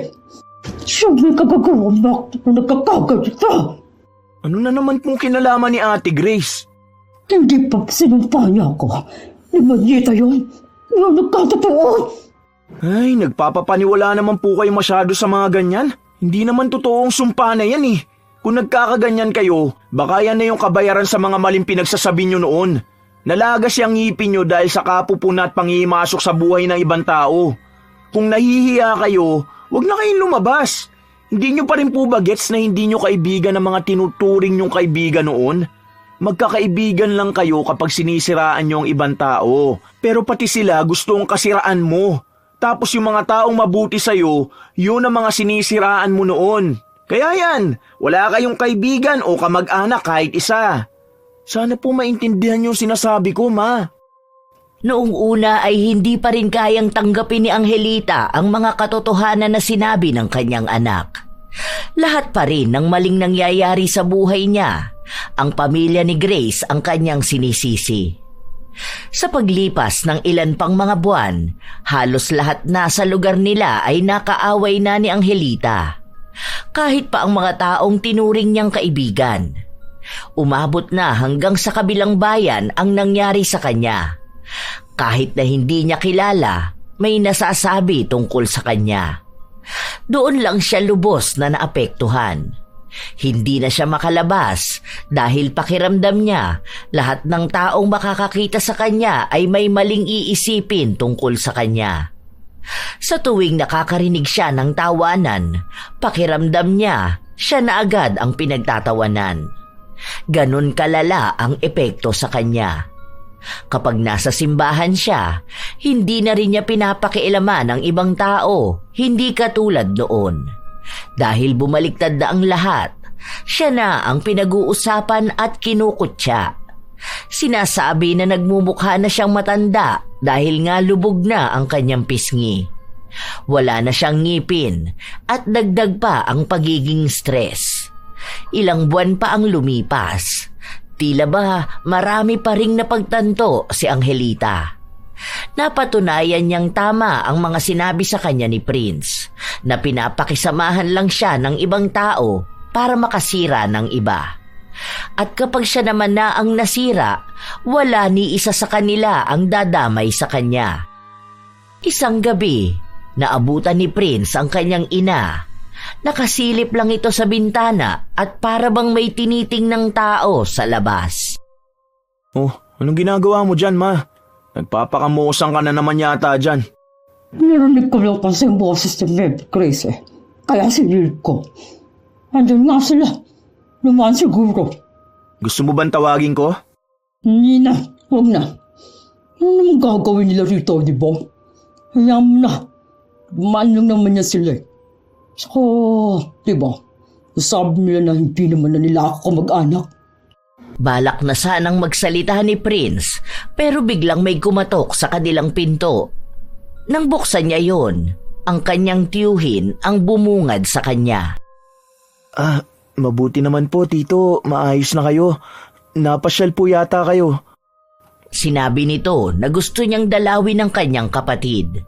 Siya may kagagawang bakit na nagkakaganito. Ano na naman pong kinalaman ni Ate Grace? Hindi pa sinumpa niya ako. Ni Magneta yun. Yung nagkatotoo. Ay, nagpapapaniwala naman po kayo masyado sa mga ganyan. Hindi naman totoong sumpa na yan eh. Kung nagkakaganyan kayo, baka yan na yung kabayaran sa mga maling pinagsasabi nyo noon. Nalagas yung ngipin nyo dahil sa kapupuna at pangimasok sa buhay ng ibang tao. Kung nahihiya kayo, wag na kayong lumabas. Hindi nyo pa rin po ba gets na hindi nyo kaibigan ng mga tinuturing nyong kaibigan noon? Magkakaibigan lang kayo kapag sinisiraan nyo ang ibang tao. Pero pati sila gustong kasiraan mo. Tapos yung mga taong mabuti sa'yo, yun ang mga sinisiraan mo noon. Kaya yan, wala kayong kaibigan o kamag-anak kahit isa. Sana po maintindihan yung sinasabi ko, Ma. Noong una ay hindi pa rin kayang tanggapin ni Angelita ang mga katotohanan na sinabi ng kanyang anak. Lahat pa rin ng maling nangyayari sa buhay niya, ang pamilya ni Grace ang kanyang sinisisi. Sa paglipas ng ilan pang mga buwan, halos lahat na sa lugar nila ay nakaaway na ni Angelita. Kahit pa ang mga taong tinuring niyang kaibigan. Umabot na hanggang sa kabilang bayan ang nangyari sa kanya. Kahit na hindi niya kilala, may nasasabi tungkol sa kanya. Doon lang siya lubos na naapektuhan. Hindi na siya makalabas dahil pakiramdam niya lahat ng taong makakakita sa kanya ay may maling iisipin tungkol sa kanya. Sa tuwing nakakarinig siya ng tawanan, pakiramdam niya siya na agad ang pinagtatawanan. Ganon kalala ang epekto sa kanya. Kapag nasa simbahan siya, hindi na rin niya pinapakialaman ang ibang tao, hindi katulad noon. Dahil bumaliktad na ang lahat, siya na ang pinag-uusapan at kinukutya. Sinasabi na nagmumukha na siyang matanda dahil nga lubog na ang kanyang pisngi. Wala na siyang ngipin at dagdag pa ang pagiging stress. Ilang buwan pa ang lumipas. Tila ba marami pa ring napagtanto si Angelita. Napatunayan niyang tama ang mga sinabi sa kanya ni Prince na pinapakisamahan lang siya ng ibang tao para makasira ng iba. At kapag siya naman na ang nasira, wala ni isa sa kanila ang dadamay sa kanya. Isang gabi, naabutan ni Prince ang kanyang ina. Nakasilip lang ito sa bintana at para bang may tinitingnang tao sa labas. Oh, anong ginagawa mo dyan, Ma? Nagpapakamusang ka na naman yata dyan. Narinig ko lang kasi ang boses ni Babe Grace eh. Kaya sinilip ko. Andun nga sila. Naman siguro. Gusto mo bang tawagin ko? Hindi na. Huwag na. Ano naman gagawin nila rito, di ba? Hayaan mo na. Dumaan lang naman niya sila eh. Saka, di ba? Sabi nila na hindi naman na nila ako kamag-anak. Balak na sanang magsalita ni Prince pero biglang may kumatok sa kanilang pinto. Nang buksan niya yon, ang kanyang tiyuhin ang bumungad sa kanya. Ah, mabuti naman po, Tito. Maayos na kayo. Napasyal po yata kayo. Sinabi nito na gusto niyang dalawin ng kanyang kapatid.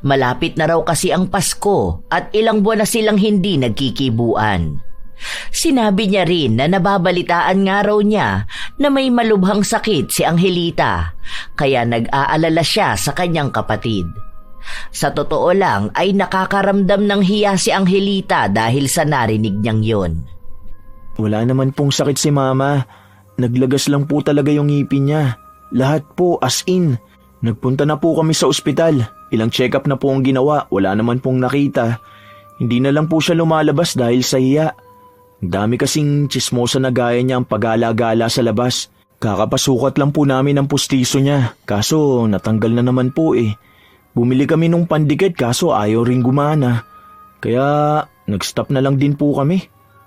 Malapit na raw kasi ang Pasko at ilang buwan na silang hindi nagkikibuan. Sinabi niya rin na nababalitaan nga raw niya na may malubhang sakit si Angelita, kaya nag-aalala siya sa kanyang kapatid. Sa totoo lang ay nakakaramdam ng hiya si Angelita dahil sa narinig niyang yon. Wala naman pong sakit si Mama. Naglagas lang po talaga yung ngipin niya. Lahat po as in. Nagpunta na po kami sa ospital. Ilang check-up na po ang ginawa. Wala naman pong nakita. Hindi na lang po siya lumalabas dahil sa hiya. Ang dami kasing tsismosa na gaya niya ang pag-gala-gala sa labas. Kakapasukat lang po namin ang pustiso niya. Kaso natanggal na naman po eh. Bumili kami nung pandikit kaso ayaw ring gumana. Kaya nag-stop na lang din po kami.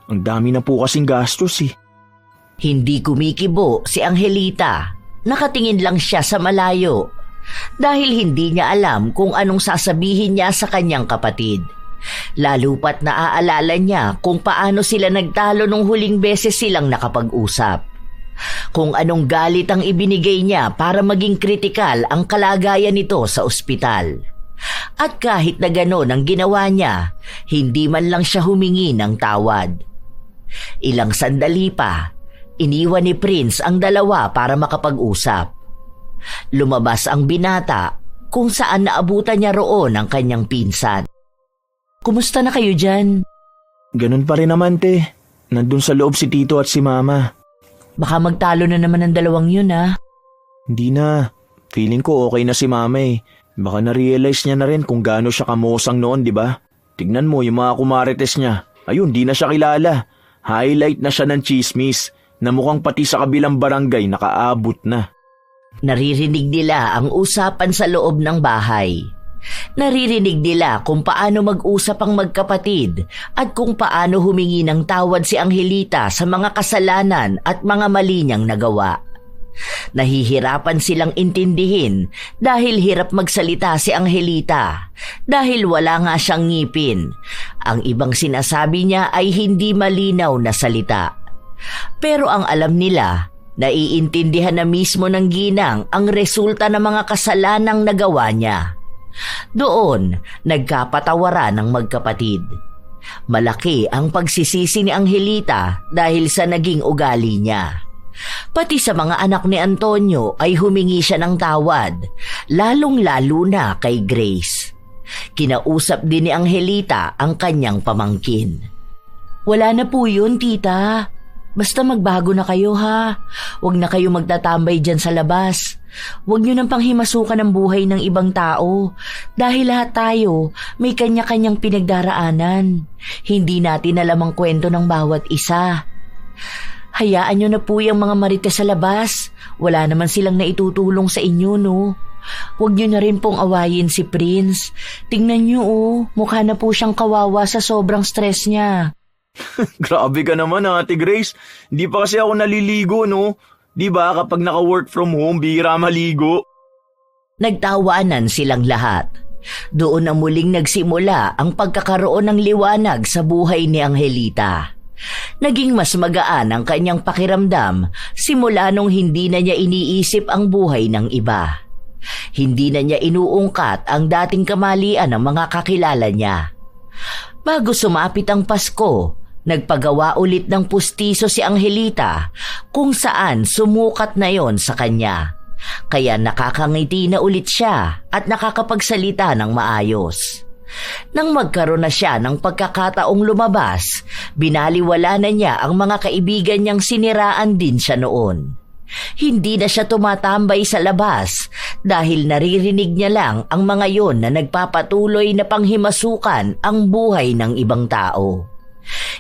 Ang dami na po kasing gastos eh. Hindi kumikibo si Angelita. Nakatingin lang siya sa malayo. Dahil hindi niya alam kung anong sasabihin niya sa kanyang kapatid. Lalo pat naaalala niya kung paano sila nagtalo nung huling beses silang nakapag-usap. Kung anong galit ang ibinigay niya para maging kritikal ang kalagayan nito sa ospital. At kahit na gano'n ang ginawa niya, hindi man lang siya humingi ng tawad. Ilang sandali pa, iniwan ni Prince ang dalawa para makapag-usap. Lumabas ang binata kung saan naabutan niya roon ang kanyang pinsan. Kumusta na kayo dyan? Ganun pa rin naman, te. Nandun sa loob si Tito at si Mama. Baka magtalo na naman ang dalawang yun, ha? Hindi na. Feeling ko okay na si Mama eh. Baka na-realize niya na rin kung gaano siya kamosang noon, di ba? Tignan mo yung mga kumarites niya. Ayun, di na siya kilala. Highlight na siya ng chismis na mukhang pati sa kabilang barangay nakaabot na. Naririnig nila ang usapan sa loob ng bahay. Naririnig nila kung paano mag-usap ang magkapatid at kung paano humingi ng tawad si Angelita sa mga kasalanan at mga mali niyang nagawa. Nahihirapan silang intindihin dahil hirap magsalita si Angelita dahil wala nga siyang ngipin. Ang ibang sinasabi niya ay hindi malinaw na salita. Pero ang alam nila, naiintindihan na mismo ng ginang ang resulta ng mga kasalanang nagawa niya. Doon, nagkapatawaran ng magkapatid. Malaki ang pagsisisi ni Angelita dahil sa naging ugali niya. Pati sa mga anak ni Antonio ay humingi siya ng tawad, lalong-lalo na kay Grace. Kinausap din ni Angelita ang kanyang pamangkin. Wala na po yun, tita. Basta magbago na kayo, ha. Huwag na kayo magtatambay dyan sa labas. Huwag nyo nang panghimasukan ang buhay ng ibang tao dahil lahat tayo may kanya-kanyang pinagdaraanan. Hindi natin alam ang kwento ng bawat isa. Hayaan nyo na po yung mga marites sa labas. Wala naman silang naitutulong sa inyo, no? Huwag nyo na rin pong awayin si Prince. Tingnan nyo, mukha na po siyang kawawa sa sobrang stress niya. Grabe ka naman, Ate Grace. Hindi pa kasi ako naliligo, no? Di ba kapag naka-work from home, bihira maligo? Nagtawanan silang lahat. Doon na muling nagsimula ang pagkakaroon ng liwanag sa buhay ni Angelita. Naging mas magaan ang kanyang pakiramdam simula nung hindi na niya iniisip ang buhay ng iba. Hindi na niya inuungkat ang dating kamalian ng mga kakilala niya. Bago sumapit ang Pasko, nagpagawa ulit ng pustiso si Angelita kung saan sumukat na yon sa kanya. Kaya nakakangiti na ulit siya at nakakapagsalita ng maayos. Nang magkaroon na siya ng pagkakataong lumabas, binaliwala na niya ang mga kaibigan niyang siniraan din siya noon. Hindi na siya tumatambay sa labas dahil naririnig niya lang ang mga yon na nagpapatuloy na panghimasukan ang buhay ng ibang tao.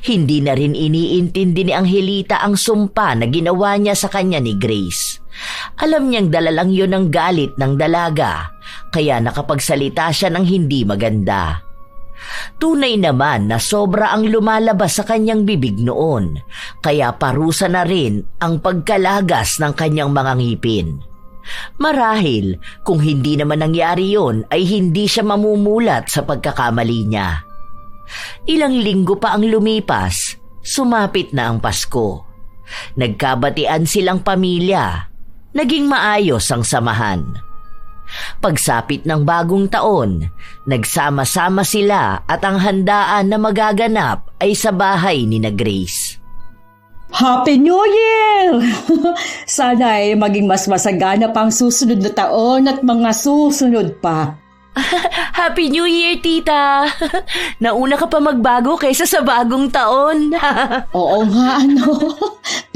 Hindi na rin iniintindi ni Angelita ang sumpa na ginawa niya sa kanya ni Grace. Alam niyang dala lang yun ng galit ng dalaga, kaya nakapagsalita siya ng hindi maganda. Tunay naman na sobra ang lumalabas sa kanyang bibig noon, kaya parusa na rin ang pagkalagas ng kanyang mga ngipin. Marahil kung hindi naman nangyari yon ay hindi siya mamumulat sa pagkakamali niya. Ilang linggo pa ang lumipas, sumapit na ang Pasko. Nagkabatian silang pamilya. Naging maayos ang samahan. Pagsapit ng bagong taon, nagsama-sama sila at ang handaan na magaganap ay sa bahay ni na Grace. Happy New Year! Sana ay maging mas masagana pang susunod na taon at mga susunod pa. Happy New Year, tita! Nauna ka pa magbago kaysa sa bagong taon. Oo nga, ano.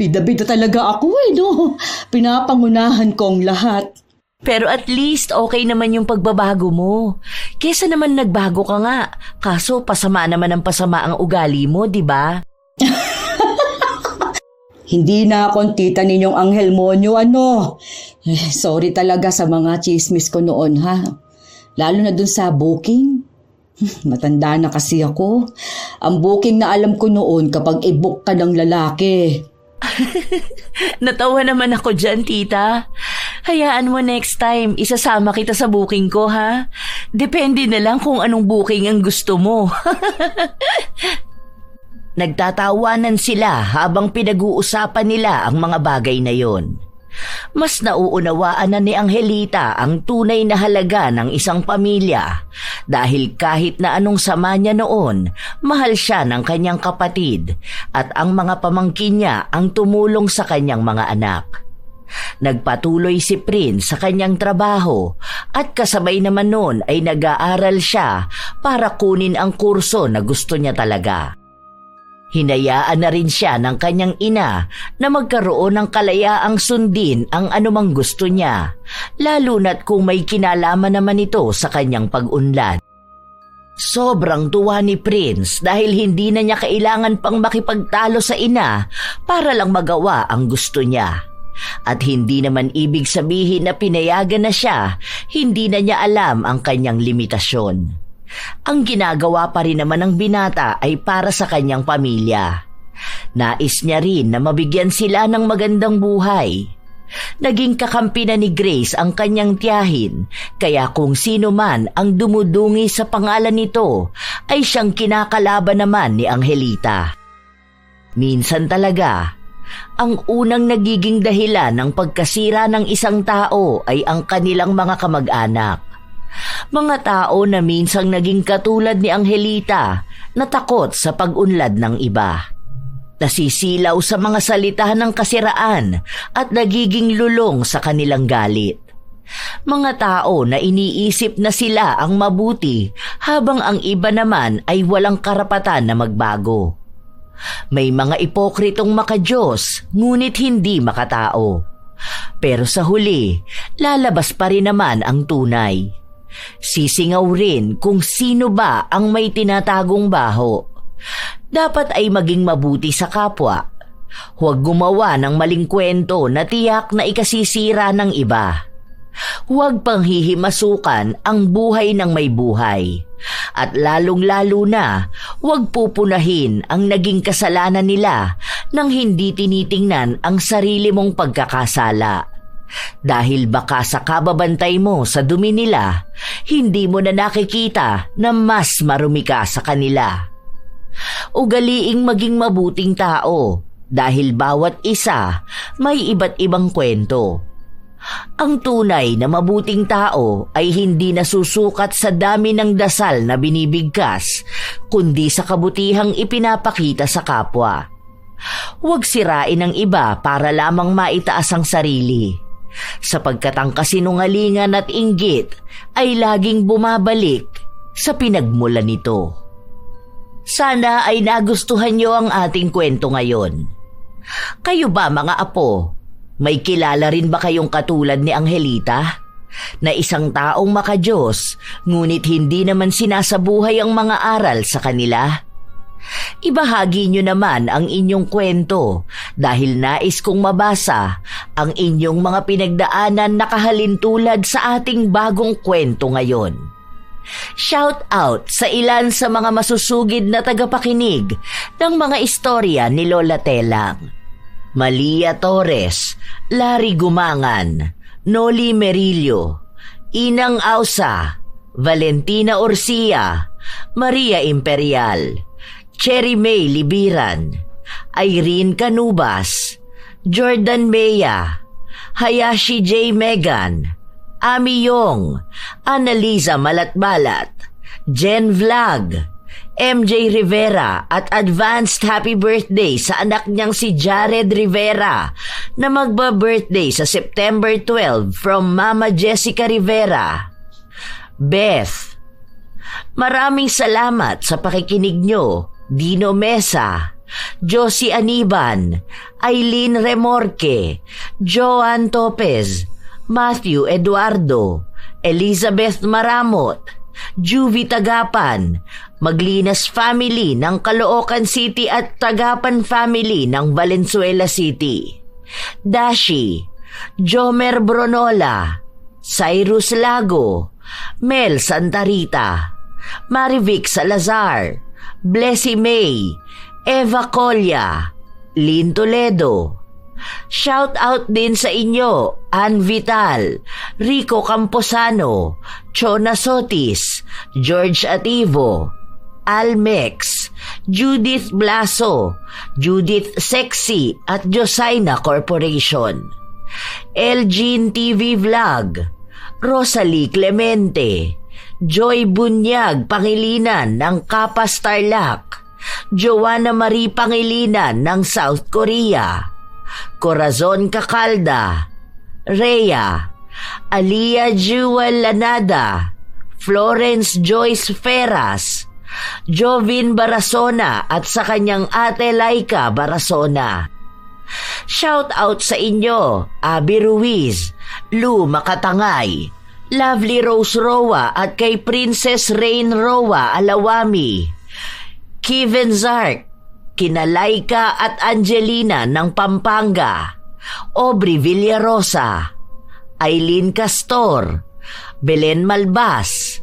Bida-bida talaga ako no. Pinapangunahan ko ang lahat. Pero at least okay naman yung pagbabago mo. Kesa naman nagbago ka nga. Kaso pasama naman ang pasama ang ugali mo, di ba? Hindi na akong tita ninyong Anghel Monyo, ano. Sorry talaga sa mga chismis ko noon, ha. Lalo na dun sa booking. Matanda na kasi ako. Ang booking na alam ko noon kapag i-book ka ng lalaki. Natawa naman ako dyan, tita. Hayaan mo next time, isasama kita sa booking ko, ha? Depende na lang kung anong booking ang gusto mo. Nagtatawanan sila habang pinag-uusapan nila ang mga bagay na yon. Mas nauunawaan na ni Angelita ang tunay na halaga ng isang pamilya dahil kahit na anong sama niya noon, mahal siya ng kanyang kapatid at ang mga pamangkin niya ang tumulong sa kanyang mga anak. Nagpatuloy si Prince sa kanyang trabaho at kasabay naman noon ay nag-aaral siya para kunin ang kurso na gusto niya talaga. Hinayaan na rin siya ng kanyang ina na magkaroon ng kalayaang sundin ang anumang gusto niya, lalo na't kung may kinalaman naman ito sa kanyang pag-unlad. Sobrang tuwa ni Prince dahil hindi na niya kailangan pang makipagtalo sa ina para lang magawa ang gusto niya. At hindi naman ibig sabihin na pinayagan na siya, hindi na niya alam ang kanyang limitasyon. Ang ginagawa pa rin naman ng binata ay para sa kanyang pamilya. Nais niya rin na mabigyan sila ng magandang buhay. Naging kakampi na ni Grace ang kanyang tiyahin, kaya kung sino man ang dumudungi sa pangalan nito ay siyang kinakalaban naman ni Angelita. Minsan talaga, ang unang nagiging dahilan ng pagkasira ng isang tao ay ang kanilang mga kamag-anak. Mga tao na minsang naging katulad ni Angelita na takot sa pag-unlad ng iba. Nasisilaw sa mga salita ng kasiraan at nagiging lulong sa kanilang galit. Mga tao na iniisip na sila ang mabuti habang ang iba naman ay walang karapatan na magbago. May mga ipokritong makadiyos ngunit hindi makatao. Pero sa huli, lalabas pa rin naman ang tunay. Sisingaw rin kung sino ba ang may tinatagong baho. Dapat ay maging mabuti sa kapwa. Huwag gumawa ng maling kwento na tiyak na ikasisira ng iba. Huwag panghihimasukan ang buhay ng may buhay. At lalong-lalo na, huwag pupunahin ang naging kasalanan nila nang hindi tinitingnan ang sarili mong pagkakasala. Dahil baka sa kababantay mo sa dumi nila, hindi mo na nakikita na mas marumi ka sa kanila. Ugaliing maging mabuting tao dahil bawat isa may iba't ibang kwento. Ang tunay na mabuting tao ay hindi nasusukat sa dami ng dasal na binibigkas, kundi sa kabutihang ipinapakita sa kapwa. Huwag sirain ang iba para lamang maitaas ang sarili. Sapagkat ang kasinungalingan at inggit ay laging bumabalik sa pinagmulan nito. Sana ay nagustuhan niyo ang ating kwento ngayon. Kayo ba mga apo, may kilala rin ba kayong katulad ni Angelita? Na isang taong makadiyos, ngunit hindi naman sinasabuhay ang mga aral sa kanila? Ibahagi nyo naman ang inyong kwento dahil nais kong mabasa ang inyong mga pinagdaanan na kahalintulad sa ating bagong kwento ngayon. Shout out sa ilan sa mga masusugid na tagapakinig ng mga istorya ni Lola Telang. Malia Torres, Larry Gumangan, Noli Merillo, Inang Ausa, Valentina Orsia, Maria Imperial, Cherry May Libiran, Irene Canubas, Jordan Mea, Hayashi J. Megan, Ami Yong, Annalisa Malatbalat, Jen Vlog, MJ Rivera at advanced happy birthday sa anak niyang si Jared Rivera na magba-birthday sa September 12 from Mama Jessica Rivera. Beth, maraming salamat sa pakikinig nyo. Dino Mesa, Josie Aniban, Eileen Remorque, Joan Topez, Matthew Eduardo, Elizabeth Maramot, Juvie Tagapan, Maglinas Family ng Caloocan City at Tagapan Family ng Valenzuela City, Dashi, Jomer Bronola, Cyrus Lago, Mel Santarita, Marivic Salazar, Blessy May, Eva Colya, Lynn Toledo. Shout out din sa inyo, Ann Vital, Rico Camposano, Chona Sotis, George Ativo, Almex, Judith Blaso, Judith Sexy at Josaina Corporation. Elgin TV Vlog, Rosalie Clemente, Joy Bunyag Pangilinan ng Kapas Tarlac, Joanna Marie Pangilinan ng South Korea, Corazon Cacalda, Rhea, Alia Jewel Lanada, Florence Joyce Ferras, Jovin Barasona at sa kanyang ate Laika Barasona. Shout out sa inyo, Abby Ruiz, Lou Makatangay, Lovely Rose Roa at kay Princess Rain Roa Alawami, Kevin Zark, kina Laika at Angelina ng Pampanga, Aubrey Villarosa, Aileen Castor, Belen Malbas,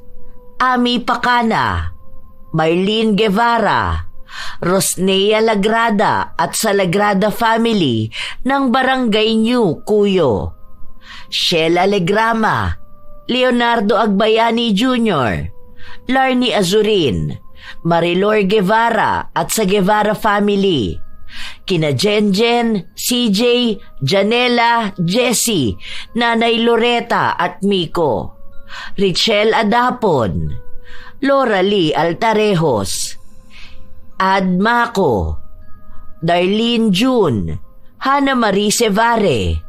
Ami Pacana, Marlene Guevara, Rosnea Lagrada at sa Lagrada family ng Barangay New Cuyo, Sheila Legrama, Leonardo Agbayani Jr., Larnie Azurin, Marilor Guevara at sa Guevara family, kina Jenjen, CJ, Janela, Jessie, Nanay Loretta at Miko, Richelle Adapon, Laura Lee Altarejos, Ad Mako, Darlene June, Hana Marie Sevare,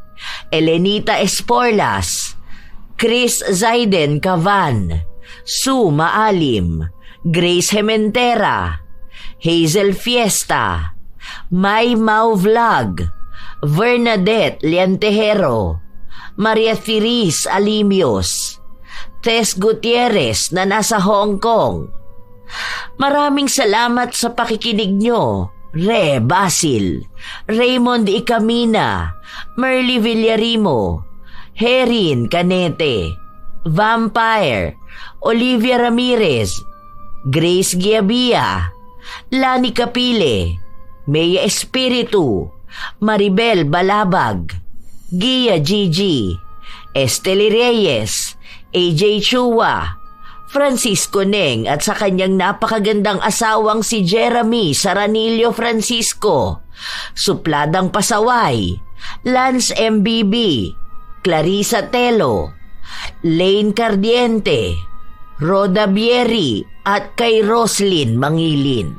Elenita Esporlas, Chris Zaiden Cavan, Sue Maalim, Grace Hementera, Hazel Fiesta, May Mau Vlog, Bernadette Liantejero, Maria Thiris Alimios, Tess Gutierrez na nasa Hong Kong. Maraming salamat sa pakikinig nyo, Re Basil, Raymond Icamina, Merly Villarimo, Herin Canete, Vampire, Olivia Ramirez, Grace Giabia, Lani Capile, Mea Espiritu, Maribel Balabag, Gia Gigi, Esteli Reyes, AJ Chua, Francisco Neng at sa kanyang napakagandang asawang si Jeremy Saranillo Francisco, Supladang Pasaway, Lance MBB, Clarissa Telo, Lane Cardiente, Roda Bieri at kay Roslyn Mangilin.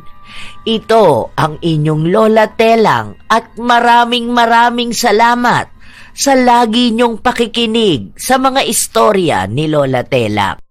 Ito ang inyong Lola Telang at maraming salamat sa lagi niyong pakikinig sa mga istorya ni Lola Telang.